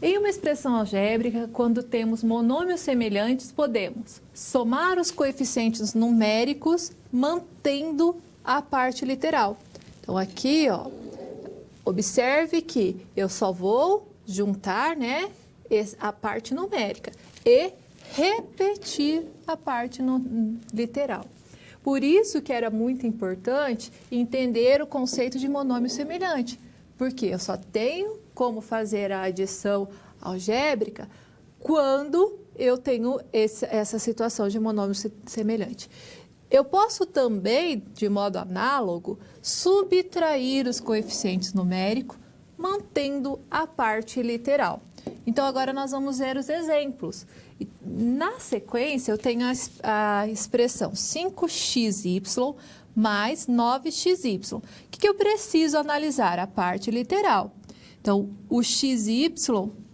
Em uma expressão algébrica, quando temos monômios semelhantes, podemos somar os coeficientes numéricos mantendo a parte literal. Então, aqui, ó, observe que eu só vou juntar, né, a parte numérica e repetir a parte literal. Por isso que era muito importante entender o conceito de monômio semelhante, porque eu só tenho como fazer a adição algébrica quando eu tenho essa situação de monômio semelhante. Eu posso também, de modo análogo, subtrair os coeficientes numéricos, mantendo a parte literal. Então, agora nós vamos ver os exemplos. Na sequência, eu tenho a expressão 5xy mais 9xy. O que eu preciso analisar? A parte literal. Então, os xy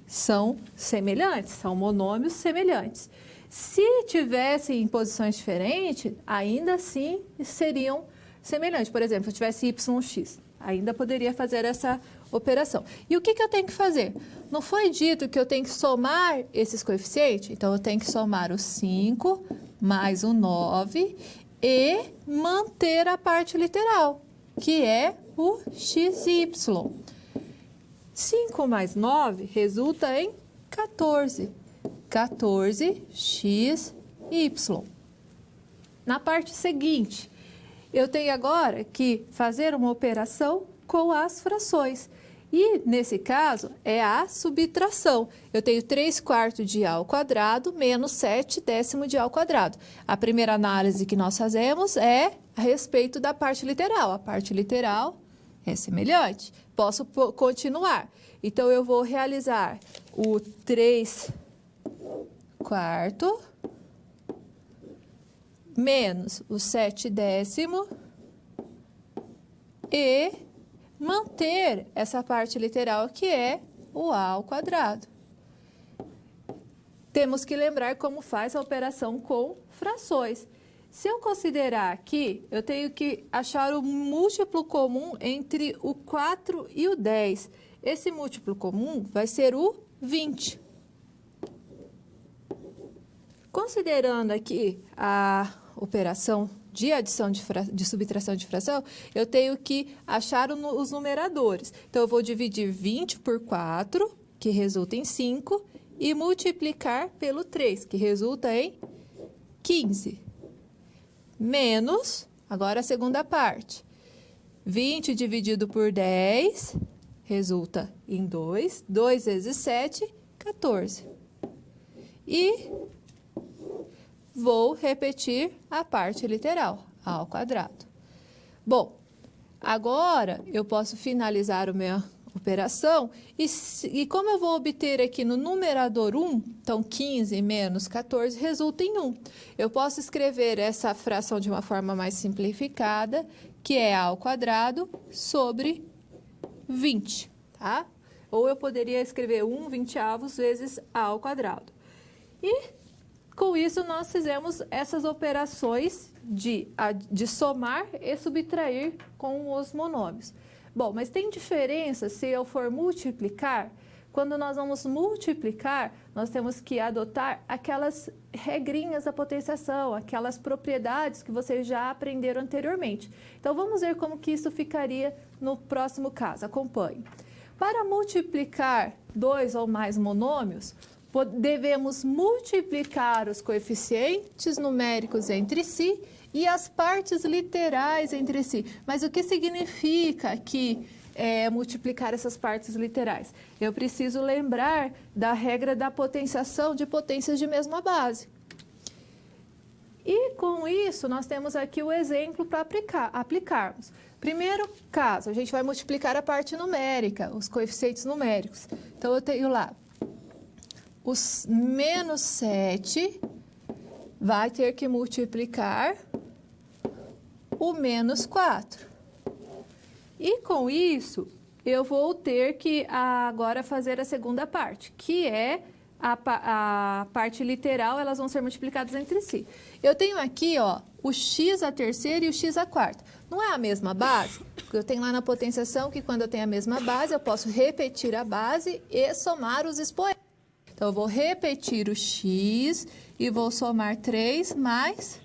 são semelhantes, são monômios semelhantes. Se tivessem em posições diferentes, ainda assim seriam semelhantes. Por exemplo, se eu tivesse yx, ainda poderia fazer essa operação. E o que eu tenho que fazer? Não foi dito que eu tenho que somar esses coeficientes? Então, eu tenho que somar o 5 mais o 9 e manter a parte literal, que é o xy. 5 mais 9 resulta em 14. 14xy. Na parte seguinte, eu tenho agora que fazer uma operação com as frações. E, nesse caso, é a subtração. Eu tenho 3/4 de A ao quadrado menos 7/10 de A ao quadrado. A primeira análise que nós fazemos é a respeito da parte literal. A parte literal é semelhante. Posso continuar. Então, eu vou realizar o 3/4 menos o 7/10 e manter essa parte literal que é o A ao quadrado. Temos que lembrar como faz a operação com frações. Se eu considerar aqui, eu tenho que achar o múltiplo comum entre o 4 e o 10. Esse múltiplo comum vai ser o 20. Considerando aqui a operação de adição de subtração de fração, eu tenho que achar os numeradores. Então, eu vou dividir 20 por 4, que resulta em 5, e multiplicar pelo 3, que resulta em 15. Menos, agora a segunda parte, 20 dividido por 10, resulta em 2. 2 vezes 7, 14. E vou repetir a parte literal, A ao quadrado. Bom, agora eu posso finalizar a minha operação e como eu vou obter aqui no numerador 1, então 15 menos 14 resulta em 1. Eu posso escrever essa fração de uma forma mais simplificada, que é A ao quadrado sobre 20, tá? Ou eu poderia escrever 1/20 vezes A ao quadrado. E com isso, nós fizemos essas operações de somar e subtrair com os monômios. Bom, mas tem diferença se eu for multiplicar? Quando nós vamos multiplicar, nós temos que adotar aquelas regrinhas da potenciação, aquelas propriedades que vocês já aprenderam anteriormente. Então, vamos ver como que isso ficaria no próximo caso. Acompanhe. Para multiplicar dois ou mais monômios, devemos multiplicar os coeficientes numéricos entre si e as partes literais entre si. Mas o que significa aqui multiplicar essas partes literais? Eu preciso lembrar da regra da potenciação de potências de mesma base. E com isso, nós temos aqui o exemplo para aplicarmos. Primeiro caso, a gente vai multiplicar a parte numérica, os coeficientes numéricos. Então, eu tenho lá os menos 7 vai ter que multiplicar o menos 4. E com isso, eu vou ter que agora fazer a segunda parte, que é a parte literal, elas vão ser multiplicadas entre si. Eu tenho aqui, ó, o x à terceira e o x à quarta. Não é a mesma base? Eu tenho lá na potenciação que quando eu tenho a mesma base, eu posso repetir a base e somar os expoentes. Então, eu vou repetir o x e vou somar 3 mais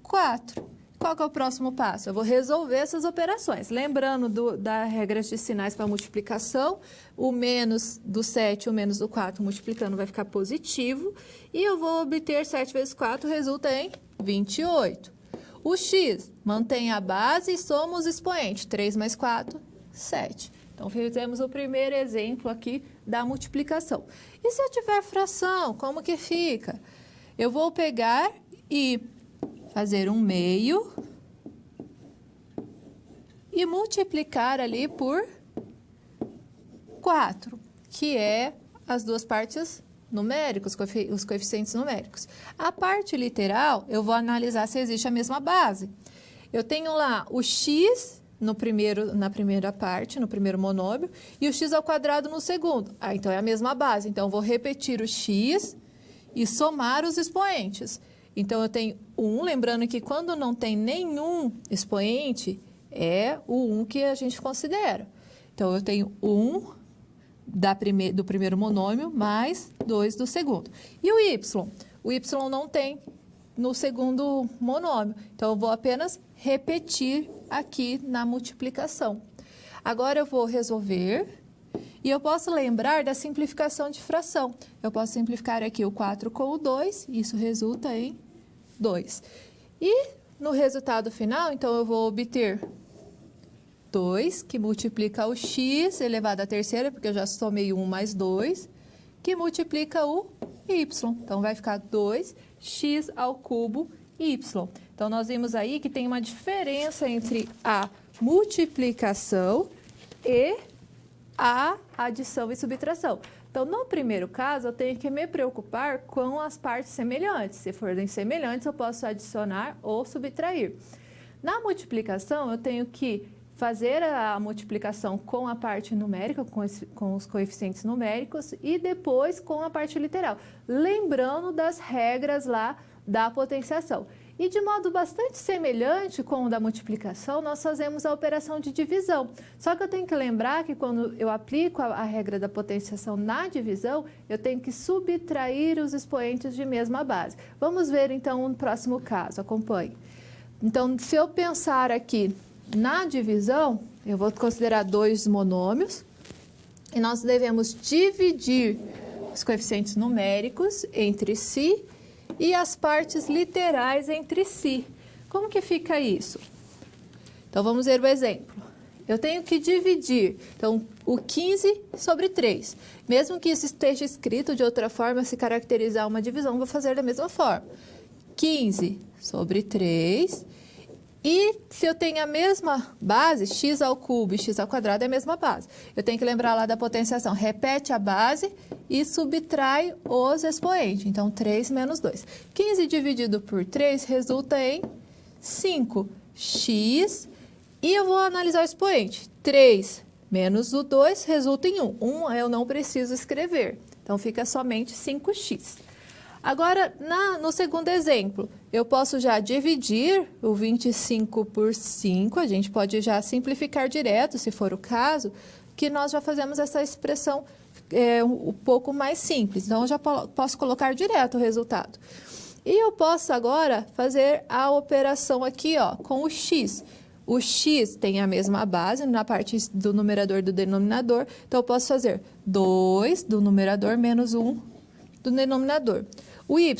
4. Qual que é o próximo passo? Eu vou resolver essas operações. Lembrando da regra de sinais para multiplicação, o menos do 7 e o menos do 4 multiplicando vai ficar positivo. E eu vou obter 7 vezes 4, resulta em 28. O x mantém a base e soma os expoentes. 3 mais 4, 7. Então, fizemos o primeiro exemplo aqui da multiplicação. E se eu tiver fração, como que fica? Eu vou pegar e fazer um meio e multiplicar ali por 4, que é as duas partes numéricas, os coeficientes numéricos. A parte literal, eu vou analisar se existe a mesma base. Eu tenho lá o x na primeira parte, no primeiro monômio, e o x ao quadrado no segundo. Então, é a mesma base. Então, eu vou repetir o x e somar os expoentes. Então, eu tenho 1, lembrando que quando não tem nenhum expoente, é o 1 que a gente considera. Então, eu tenho 1 do primeiro monômio mais 2 do segundo. E o y? O y não tem no segundo monômio. Então, eu vou apenas repetir aqui na multiplicação. Agora, eu vou resolver e eu posso lembrar da simplificação de fração. Eu posso simplificar aqui o 4 com o 2, isso resulta em 2. E no resultado final, então, eu vou obter 2, que multiplica o x elevado à terceira, porque eu já somei 1 mais 2, que multiplica o y. Então, vai ficar 2x ao cubo y. Então, nós vimos aí que tem uma diferença entre a multiplicação e a adição e subtração. Então, no primeiro caso, eu tenho que me preocupar com as partes semelhantes. Se forem semelhantes, eu posso adicionar ou subtrair. Na multiplicação, eu tenho que fazer a multiplicação com a parte numérica, com os coeficientes numéricos, e depois com a parte literal, lembrando das regras lá da potenciação. E de modo bastante semelhante com o da multiplicação, nós fazemos a operação de divisão. Só que eu tenho que lembrar que quando eu aplico a regra da potenciação na divisão, eu tenho que subtrair os expoentes de mesma base. Vamos ver então no próximo caso, acompanhe. Então, se eu pensar aqui na divisão, eu vou considerar dois monômios e nós devemos dividir os coeficientes numéricos entre si e as partes literais entre si. Como que fica isso? Então, vamos ver o exemplo. Eu tenho que dividir, então, o 15 sobre 3. Mesmo que isso esteja escrito de outra forma, se caracterizar uma divisão, vou fazer da mesma forma. 15 sobre 3. E se eu tenho a mesma base, x ao cubo e x ao quadrado é a mesma base. Eu tenho que lembrar lá da potenciação. Repete a base e subtrai os expoentes. Então, 3 menos 2. 15 dividido por 3 resulta em 5x. E eu vou analisar o expoente. 3 menos o 2 resulta em 1. 1 eu não preciso escrever. Então, fica somente 5x. Agora, no segundo exemplo, eu posso já dividir o 25 por 5, a gente pode já simplificar direto, se for o caso, que nós já fazemos essa expressão um pouco mais simples. Então, eu já posso colocar direto o resultado. E eu posso agora fazer a operação aqui, ó, com o x. O x tem a mesma base na parte do numerador e do denominador, então eu posso fazer 2 do numerador menos 1 do denominador. O y,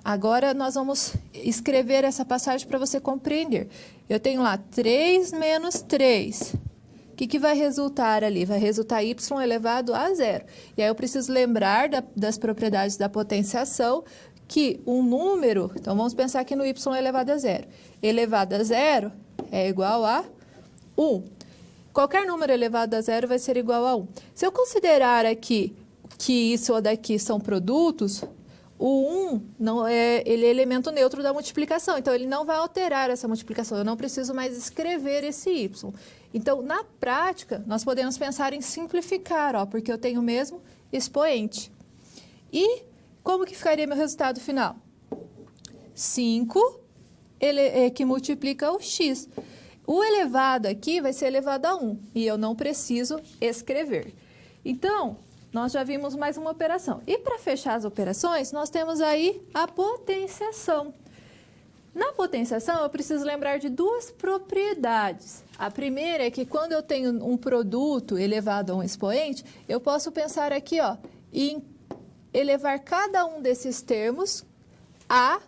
agora nós vamos escrever essa passagem para você compreender. Eu tenho lá 3 menos 3. O que vai resultar ali? Vai resultar y elevado a 0. E aí eu preciso lembrar das propriedades da potenciação, que um número, então vamos pensar aqui no y elevado a 0. Elevado a 0 é igual a 1. Qualquer número elevado a 0 vai ser igual a 1. Se eu considerar aqui que isso daqui são produtos, o 1 ele é elemento neutro da multiplicação, então ele não vai alterar essa multiplicação, eu não preciso mais escrever esse y. Então, na prática, nós podemos pensar em simplificar, ó, porque eu tenho o mesmo expoente. E como que ficaria meu resultado final? 5 que multiplica o x. O elevado aqui vai ser elevado a 1 e eu não preciso escrever. Então, nós já vimos mais uma operação. E para fechar as operações, nós temos aí a potenciação. Na potenciação, eu preciso lembrar de duas propriedades. A primeira é que quando eu tenho um produto elevado a um expoente, eu posso pensar aqui, ó, em elevar cada um desses termos a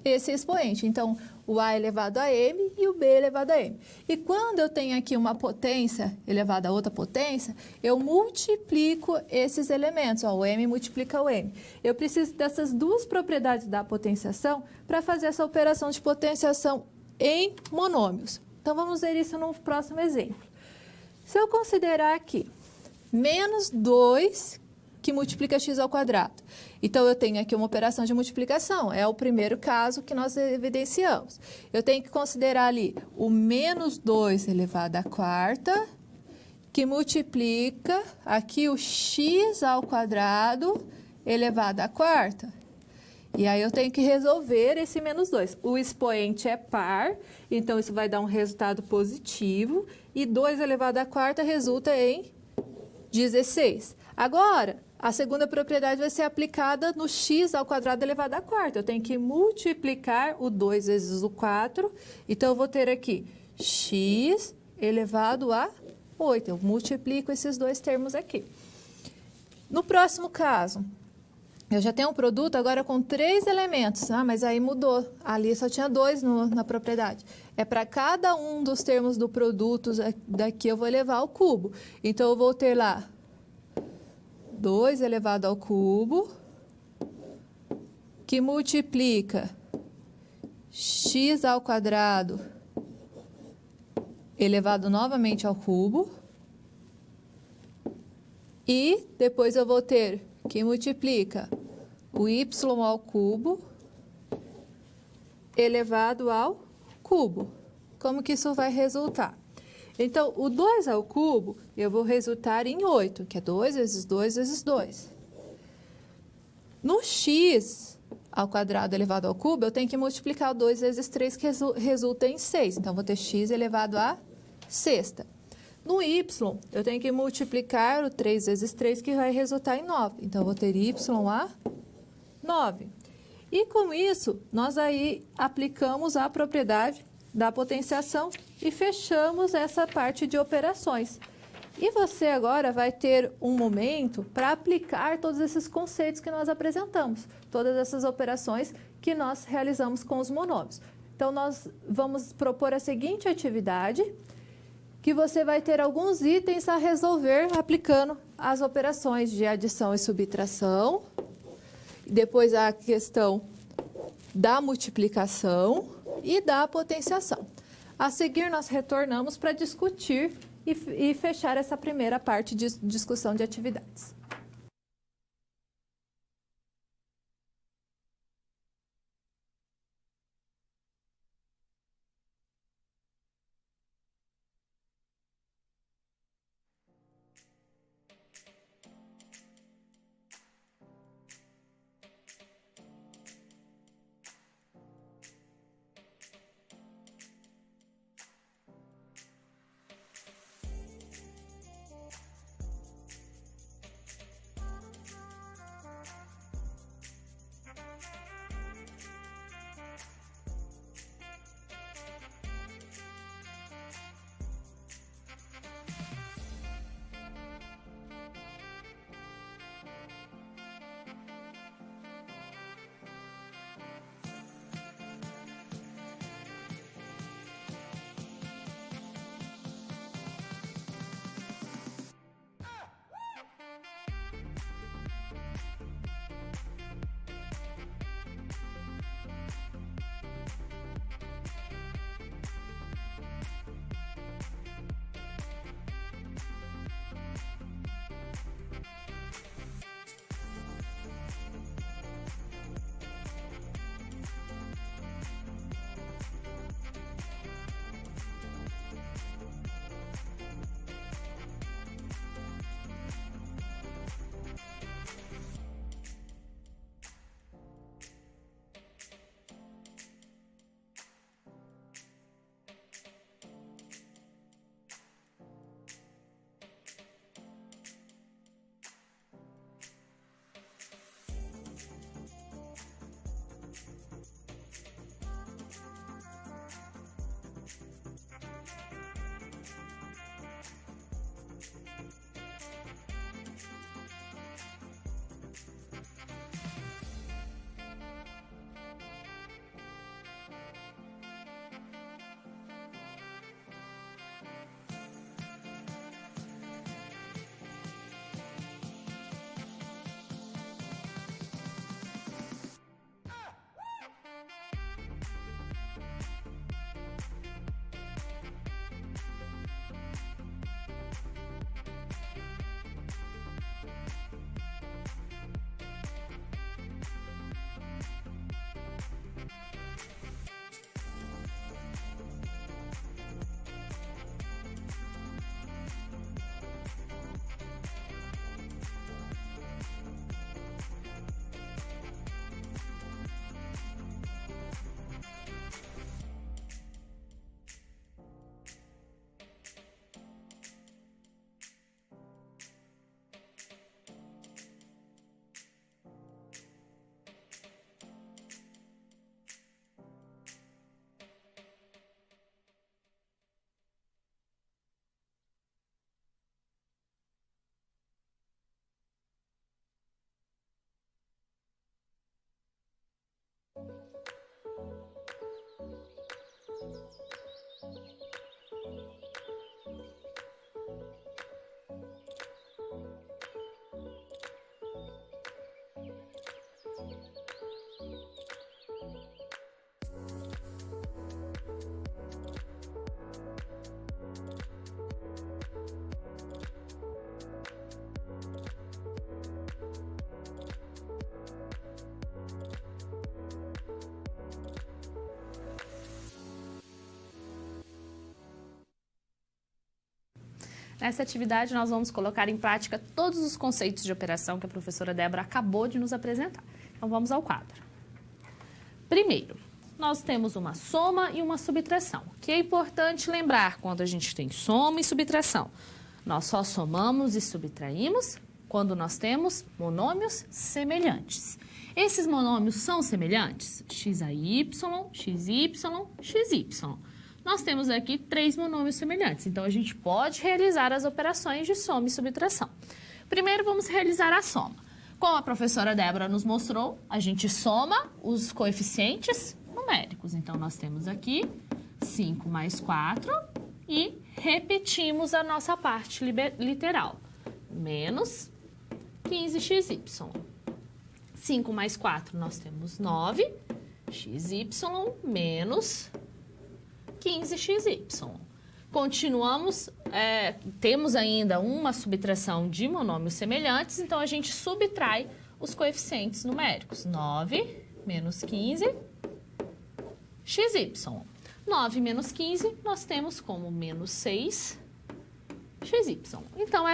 esse expoente. Então, o A elevado a M e o B elevado a M. E quando eu tenho aqui uma potência elevada a outra potência, eu multiplico esses elementos. Ó, o M multiplica o M. Eu preciso dessas duas propriedades da potenciação para fazer essa operação de potenciação em monômios. Então, vamos ver isso no próximo exemplo. Se eu considerar aqui menos 2 que multiplica x ao quadrado. Então, eu tenho aqui uma operação de multiplicação. É o primeiro caso que nós evidenciamos. Eu tenho que considerar ali o menos 2 elevado à quarta, que multiplica aqui o x ao quadrado elevado à quarta. E aí, eu tenho que resolver esse menos 2. O expoente é par, então isso vai dar um resultado positivo. E 2 elevado à quarta resulta em 16. Agora, a segunda propriedade vai ser aplicada no x ao quadrado elevado à quarta. Eu tenho que multiplicar o 2 vezes o 4. Então, eu vou ter aqui x elevado a 8. Eu multiplico esses dois termos aqui. No próximo caso, eu já tenho um produto agora com 3 elementos. Ah, mas aí mudou. Ali só tinha 2 na propriedade. É para cada um dos termos do produto daqui eu vou elevar ao cubo. Então, eu vou ter lá 2 elevado ao cubo, que multiplica x ao quadrado elevado novamente ao cubo. E depois eu vou ter que multiplica o y ao cubo elevado ao cubo. Como que isso vai resultar? Então, o 2 ao cubo, eu vou resultar em 8, que é 2 vezes 2 vezes 2. No x ao quadrado elevado ao cubo, eu tenho que multiplicar o 2 vezes 3, que resulta em 6. Então, vou ter x elevado à sexta. No y, eu tenho que multiplicar o 3 vezes 3, que vai resultar em 9. Então, eu vou ter y a 9. E com isso, nós aí aplicamos a propriedade da potenciação e fechamos essa parte de operações. E você agora vai ter um momento para aplicar todos esses conceitos que nós apresentamos, todas essas operações que nós realizamos com os monômios. Então, nós vamos propor a seguinte atividade, que você vai ter alguns itens a resolver aplicando as operações de adição e subtração, depois a questão da multiplicação e da potenciação. A seguir, nós retornamos para discutir e fechar essa primeira parte de discussão de atividades. Nessa atividade, nós vamos colocar em prática todos os conceitos de operação que a professora Débora acabou de nos apresentar. Então, vamos ao quadro. Primeiro, nós temos uma soma e uma subtração, que é importante lembrar quando a gente tem soma e subtração. Nós só somamos e subtraímos quando nós temos monômios semelhantes. Esses monômios são semelhantes? X a y, xy, xy. Nós temos aqui 3 monômios semelhantes, então a gente pode realizar as operações de soma e subtração. Primeiro, vamos realizar a soma. Como a professora Débora nos mostrou, a gente soma os coeficientes numéricos. Então, nós temos aqui 5 mais 4 e repetimos a nossa parte literal. Menos 15xy. 5 mais 4, nós temos 9. xy menos 15xy. Continuamos, temos ainda uma subtração de monômios semelhantes, então a gente subtrai os coeficientes numéricos. 9 menos 15, xy. 9 menos 15, nós temos como menos 6, xy. Então,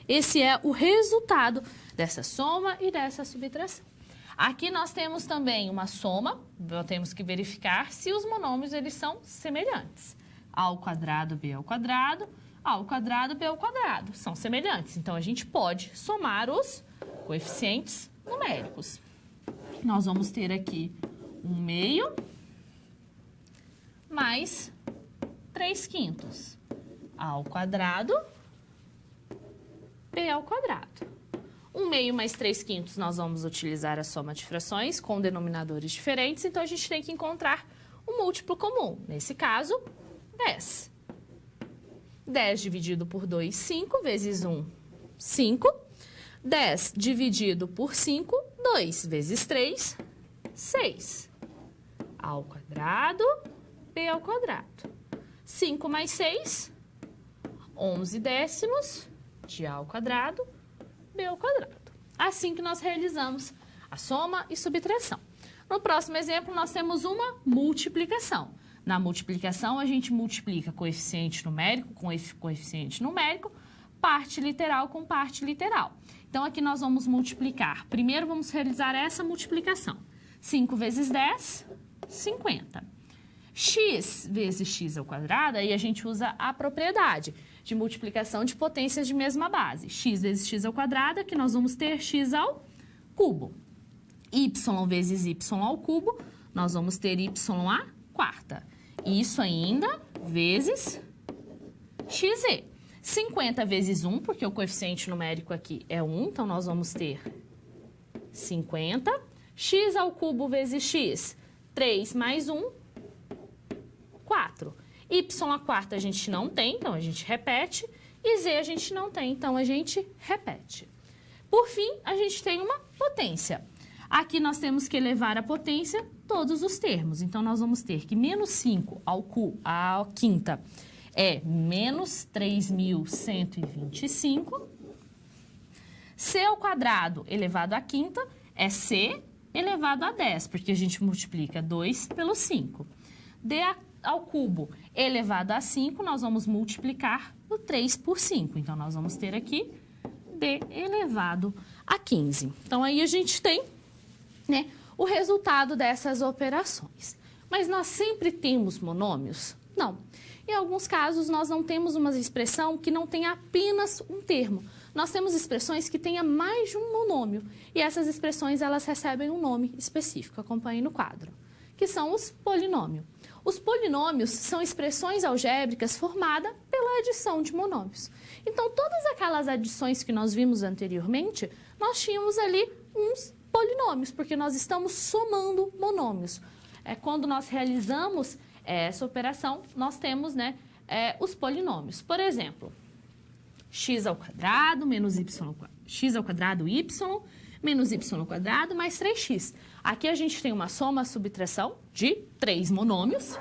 esse é o resultado dessa soma e dessa subtração. Aqui nós temos também uma soma, temos que verificar se os monômios eles são semelhantes. A ao quadrado, b ao quadrado, a ao quadrado, b ao quadrado. São semelhantes, então a gente pode somar os coeficientes numéricos. Nós vamos ter aqui 1/2 mais 3/5. A ao quadrado, b ao quadrado. 1/2 mais 3/5, nós vamos utilizar a soma de frações com denominadores diferentes, então a gente tem que encontrar um múltiplo comum. Nesse caso, 10. 10 dividido por 2, 5, vezes 1, 5. 10 dividido por 5, 2, vezes 3, 6. A ao quadrado, b ao quadrado. 5 mais 6, 11 décimos de a ao quadrado, b ao quadrado. Assim que nós realizamos a soma e subtração. No próximo exemplo, nós temos uma multiplicação. Na multiplicação, a gente multiplica coeficiente numérico com coeficiente numérico, parte literal com parte literal. Então, aqui nós vamos multiplicar. Primeiro, vamos realizar essa multiplicação. 5 vezes 10, 50. X vezes x ao quadrado, aí a gente usa a propriedade de multiplicação de potências de mesma base. X vezes x ao quadrado, aqui nós vamos ter x ao cubo. Y vezes y ao cubo, nós vamos ter y à quarta. Isso ainda vezes xz. 50 vezes 1, porque o coeficiente numérico aqui é 1, então nós vamos ter 50. X ao cubo vezes x, 3 mais 1, 4. Y à quarta a gente não tem, então a gente repete. E z a gente não tem, então a gente repete. Por fim, a gente tem uma potência. Aqui nós temos que elevar a potência todos os termos. Então, nós vamos ter que menos 5 à quinta é menos 3.125. C ao quadrado elevado à quinta é C elevado a 10, porque a gente multiplica 2 pelo 5. D ao cubo elevado a 5, nós vamos multiplicar o 3 por 5. Então, nós vamos ter aqui D elevado a 15. Então, aí a gente tem, né, o resultado dessas operações. Mas nós sempre temos monômios? Não. Em alguns casos, nós não temos uma expressão que não tenha apenas um termo. Nós temos expressões que tenham mais de um monômio. E essas expressões, elas recebem um nome específico. Acompanhe no quadro. Que são os polinômios. Os polinômios são expressões algébricas formadas pela adição de monômios. Então, todas aquelas adições que nós vimos anteriormente, nós tínhamos ali uns polinômios, porque nós estamos somando monômios. Quando nós realizamos essa operação, nós temos, né, os polinômios. Por exemplo, x ao quadrado menos y, x ao quadrado y menos y ao quadrado mais 3x. Aqui a gente tem uma soma, subtração de 3 monômios,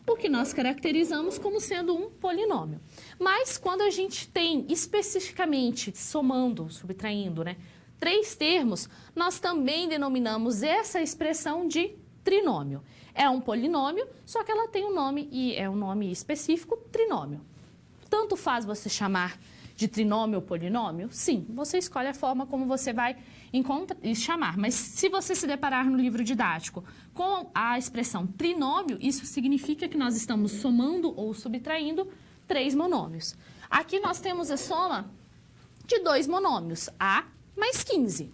o que nós caracterizamos como sendo um polinômio. Mas quando a gente tem especificamente somando, subtraindo, né, 3 termos, nós também denominamos essa expressão de trinômio. É um polinômio, só que ela tem um nome, e é um nome específico, trinômio. Tanto faz você chamar de trinômio ou polinômio? Sim, você escolhe a forma como você vai chamar. Mas se você se deparar no livro didático com a expressão trinômio, isso significa que nós estamos somando ou subtraindo 3 monômios. Aqui nós temos a soma de 2 monômios, A mais 15.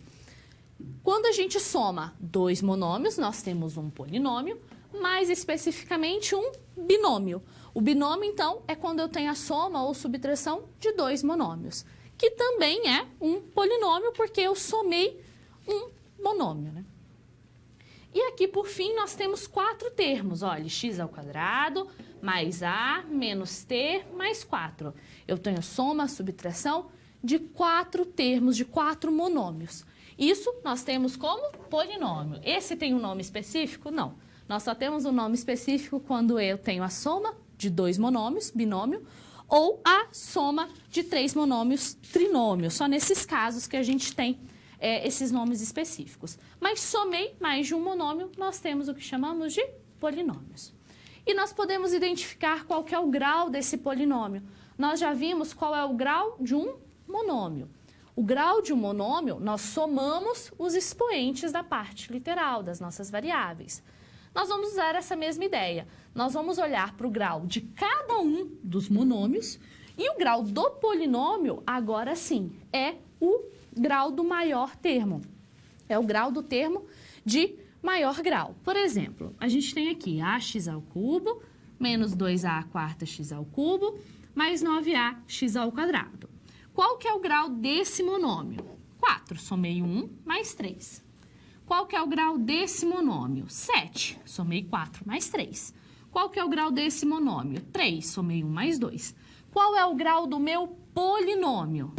Quando a gente soma 2 monômios, nós temos um polinômio, mais especificamente um binômio. O binômio, então, é quando eu tenho a soma ou subtração de 2 monômios, que também é um polinômio, porque eu somei um monômio, né? E aqui, por fim, nós temos 4 termos. Olha, x ao quadrado, mais a, menos t, mais 4. Eu tenho soma, subtração de 4 termos, de 4 monômios. Isso nós temos como polinômio. Esse tem um nome específico? Não. Nós só temos um nome específico quando eu tenho a soma de 2 monômios, binômio, ou a soma de 3 monômios, trinômio. Só nesses casos que a gente tem esses nomes específicos. Mas somei mais de um monômio, nós temos o que chamamos de polinômios. E nós podemos identificar qual que é o grau desse polinômio. Nós já vimos qual é o grau de um monômio. O grau de um monômio, nós somamos os expoentes da parte literal, das nossas variáveis. Nós vamos usar essa mesma ideia. Nós vamos olhar para o grau de cada um dos monômios e o grau do polinômio, agora sim, é o grau do maior termo. É o grau do termo de maior grau. Por exemplo, a gente tem aqui ax ao cubo menos 2a quarta x ao cubo mais 9ax ao quadrado. Qual que é o grau desse monômio? 4, somei 1 mais 3. Qual que é o grau desse monômio? 7, somei 4 mais 3. Qual que é o grau desse monômio? 3, somei 1 mais 2. Qual é o grau do meu polinômio?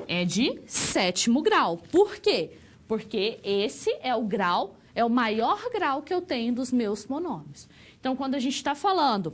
É de 7º grau. Por quê? Porque esse é o grau, é o maior grau que eu tenho dos meus monômios. Então, quando a gente está falando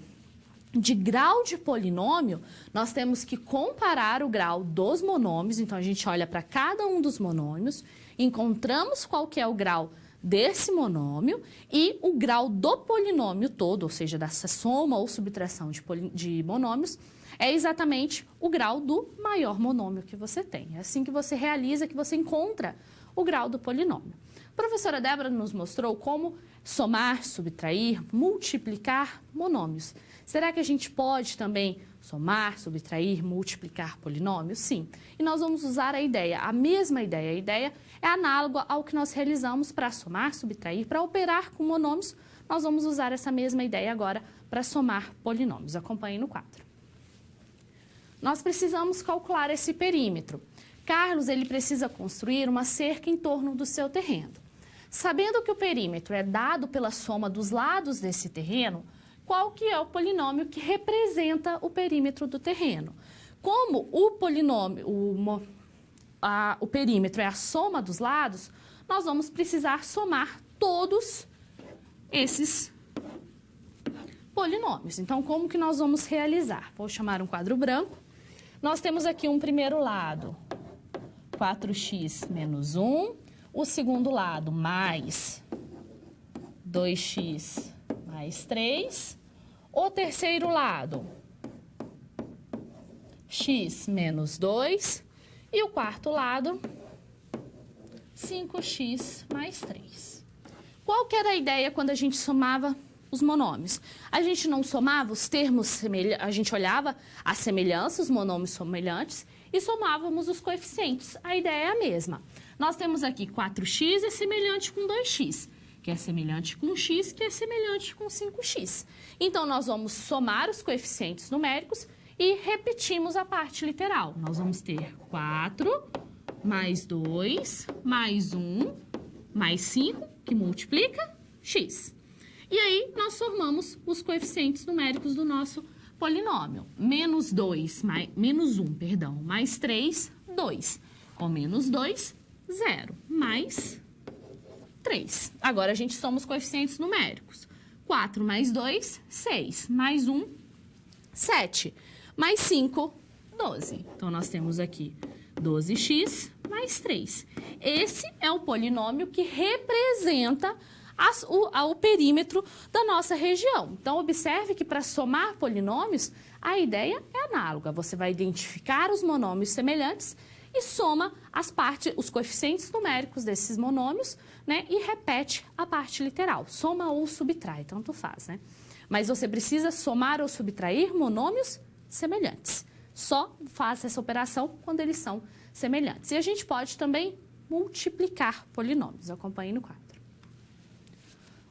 de grau de polinômio, nós temos que comparar o grau dos monômios. Então, a gente olha para cada um dos monômios, encontramos qual que é o grau desse monômio e o grau do polinômio todo, ou seja, dessa soma ou subtração de monômios, é exatamente o grau do maior monômio que você tem. É assim que você realiza, que você encontra o grau do polinômio. A professora Débora nos mostrou como somar, subtrair, multiplicar monômios. Será que a gente pode também somar, subtrair, multiplicar polinômios? Sim. E nós vamos usar a mesma ideia. A ideia é análoga ao que nós realizamos para somar, subtrair, para operar com monômios. Nós vamos usar essa mesma ideia agora para somar polinômios. Acompanhe no quadro. Nós precisamos calcular esse perímetro. Carlos, ele precisa construir uma cerca em torno do seu terreno. Sabendo que o perímetro é dado pela soma dos lados desse terreno, qual que é o polinômio que representa o perímetro do terreno? Como o polinômio, o perímetro é a soma dos lados, nós vamos precisar somar todos esses polinômios. Então, como que nós vamos realizar? Vou chamar um quadro branco. Nós temos aqui um primeiro lado, 4x menos 1. O segundo lado, mais 2x mais 3. O terceiro lado, x menos 2. E o quarto lado, 5x mais 3. Qual que era a ideia quando a gente somava os monômios? A gente não somava os termos semelhantes, a gente olhava as semelhanças, os monômios semelhantes, e somávamos os coeficientes. A ideia é a mesma. Nós temos aqui 4x é semelhante com 2x, que é semelhante com x, que é semelhante com 5x. Então, nós vamos somar os coeficientes numéricos e repetimos a parte literal. Nós vamos ter 4 mais 2 mais 1 mais 5, que multiplica x. E aí, nós formamos os coeficientes numéricos do nosso polinômio. Menos 1, mais 3, 2. Com menos 2, 0. Mais 3. Agora, a gente soma os coeficientes numéricos. 4 mais 2, 6. Mais 1, 7. Mais 5, 12. Então, nós temos aqui 12x mais 3. Esse é o polinômio que representa o perímetro da nossa região. Então, observe que para somar polinômios, a ideia é análoga. Você vai identificar os monômios semelhantes e soma os coeficientes numéricos desses monômios, né, e repete a parte literal. Soma ou subtrai, tanto faz, né? Mas você precisa somar ou subtrair monômios semelhantes. Só faz essa operação quando eles são semelhantes. E a gente pode também multiplicar polinômios. Acompanhe no quadro.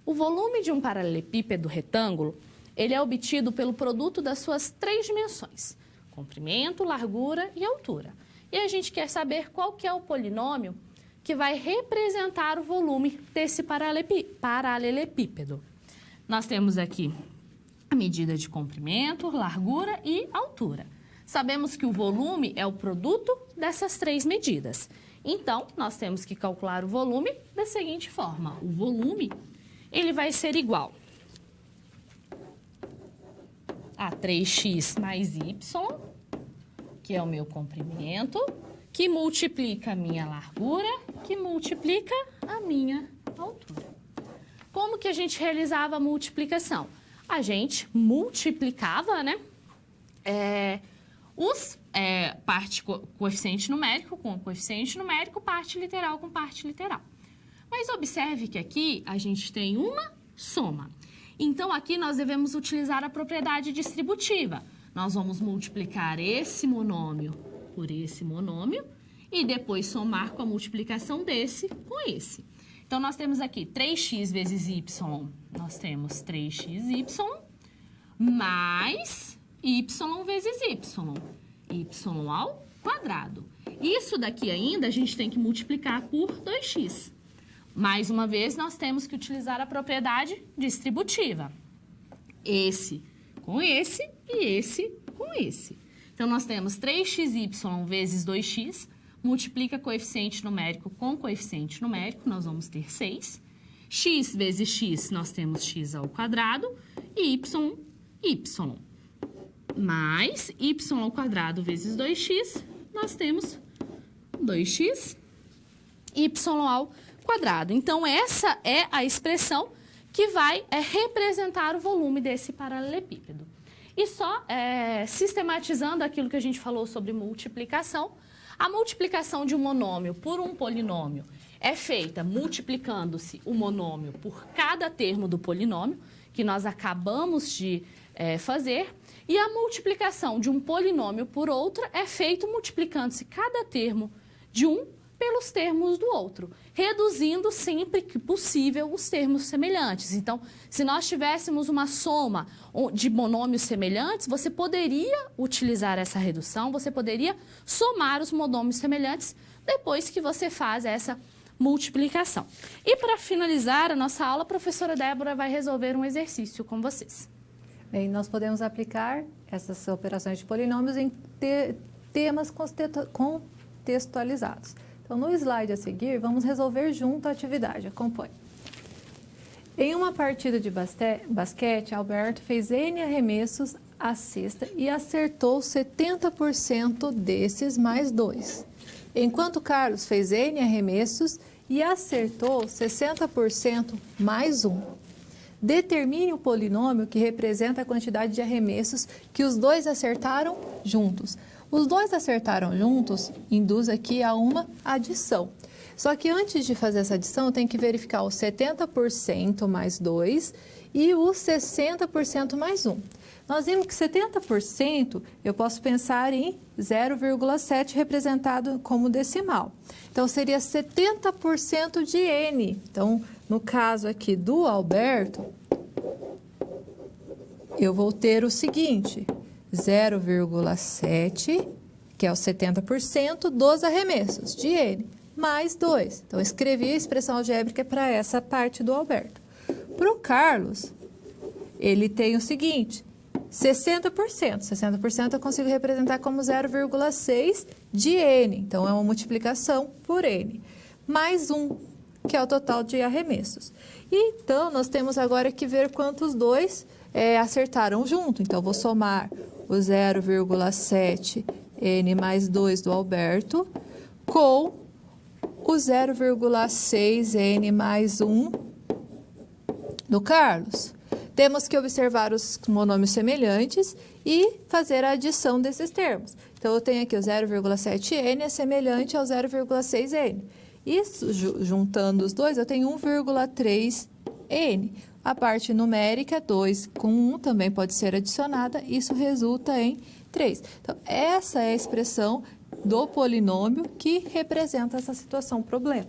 O volume de um paralelepípedo retângulo, ele é obtido pelo produto das suas 3 dimensões: comprimento, largura e altura. E a gente quer saber qual que é o polinômio que vai representar o volume desse paralelepípedo. Nós temos aqui a medida de comprimento, largura e altura. Sabemos que o volume é o produto dessas 3 medidas. Então, nós temos que calcular o volume da seguinte forma. O volume, ele vai ser igual a 3x mais y, que é o meu comprimento, que multiplica a minha largura, que multiplica a minha altura. Como que a gente realizava a multiplicação? A gente multiplicava, né, coeficiente numérico com coeficiente numérico, parte literal com parte literal. Mas observe que aqui a gente tem uma soma. Então, aqui nós devemos utilizar a propriedade distributiva. Nós vamos multiplicar esse monômio por esse monômio e depois somar com a multiplicação desse com esse. Então, nós temos aqui 3x vezes y, nós temos 3xy mais y vezes y ao quadrado. Isso daqui ainda a gente tem que multiplicar por 2x. Mais uma vez, nós temos que utilizar a propriedade distributiva. Esse com esse e esse com esse. Então, nós temos 3xy vezes 2x, multiplica coeficiente numérico com coeficiente numérico, nós vamos ter 6. X vezes x, nós temos x ao quadrado, e y. Mais y ao quadrado vezes 2x, nós temos 2x, y ao quadrado. Então, essa é a expressão que vai representar o volume desse paralelepípedo. E só sistematizando aquilo que a gente falou sobre multiplicação, a multiplicação de um monômio por um polinômio é feita multiplicando-se o monômio por cada termo do polinômio, que nós acabamos de fazer, e a multiplicação de um polinômio por outro é feita multiplicando-se cada termo de um pelos termos do outro, reduzindo sempre que possível os termos semelhantes. Então, se nós tivéssemos uma soma de monômios semelhantes, você poderia utilizar essa redução, você poderia somar os monômios semelhantes depois que você faz essa multiplicação. E para finalizar a nossa aula, a professora Débora vai resolver um exercício com vocês. Bem, nós podemos aplicar essas operações de polinômios em temas contextualizados. Então, no slide a seguir, vamos resolver junto a atividade. Acompanhe. Em uma partida de basquete, Alberto fez N arremessos à cesta e acertou 70% desses mais 2. Enquanto Carlos fez N arremessos e acertou 60% mais 1. Determine o polinômio que representa a quantidade de arremessos que os dois acertaram juntos. Os dois acertaram juntos induz aqui a uma adição. Só que antes de fazer essa adição, eu tenho que verificar o 70% mais 2 e o 60% mais 1. Nós vimos que 70% eu posso pensar em 0,7 representado como decimal. Então, seria 70% de N. Então, no caso aqui do Alberto, eu vou ter o seguinte: 0,7, que é o 70% dos arremessos de N, mais 2. Então, eu escrevi a expressão algébrica para essa parte do Alberto. Para o Carlos, ele tem o seguinte: 60%. 60% eu consigo representar como 0,6 de N. Então, é uma multiplicação por N. Mais 1, que é o total de arremessos. E, então, nós temos agora que ver quantos dois acertaram junto. Então, eu vou somar o 0,7 N mais 2 do Alberto com o 0,6 N mais 1 do Carlos? Temos que observar os monômios semelhantes e fazer a adição desses termos. Então, eu tenho aqui o 0,7n é semelhante ao 0,6n. Isso, juntando os dois, eu tenho 1,3n. A parte numérica, 2 com 1, também pode ser adicionada. Isso resulta em 3. Então, essa é a expressão do polinômio que representa essa situação, problema.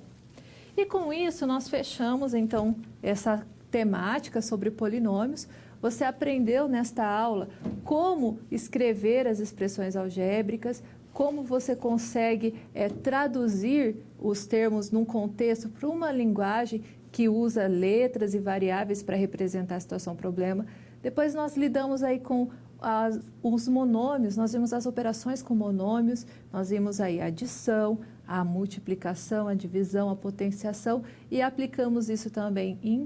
E com isso, nós fechamos, então, essa temática sobre polinômios. Você aprendeu nesta aula como escrever as expressões algébricas, como você consegue traduzir os termos num contexto para uma linguagem que usa letras e variáveis para representar a situação problema. Depois nós lidamos aí com os monômios, nós vimos as operações com monômios, nós vimos aí a adição, a multiplicação, a divisão, a potenciação e aplicamos isso também em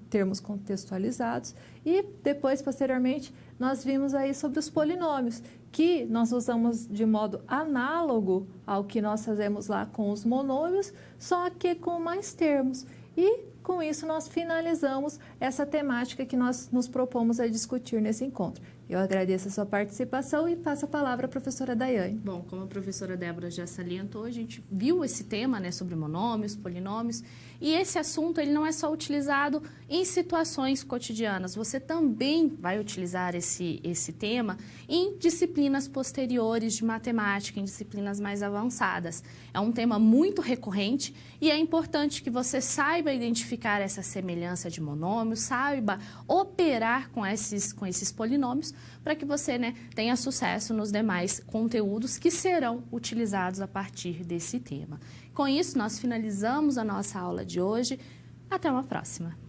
termos contextualizados. E depois, posteriormente, nós vimos aí sobre os polinômios, que nós usamos de modo análogo ao que nós fazemos lá com os monômios, só que com mais termos. E com isso nós finalizamos essa temática que nós nos propomos a discutir nesse encontro. Eu agradeço a sua participação e passo a palavra à professora Daiane. Bom, como a professora Débora já salientou, a gente viu esse tema, né, sobre monômios, polinômios, e esse assunto ele não é só utilizado em situações cotidianas, você também vai utilizar esse tema em disciplinas posteriores de matemática, em disciplinas mais avançadas. É um tema muito recorrente e é importante que você saiba identificar essa semelhança de monômios, saiba operar com esses polinômios, para que você, né, tenha sucesso nos demais conteúdos que serão utilizados a partir desse tema. Com isso, nós finalizamos a nossa aula de hoje. Até uma próxima!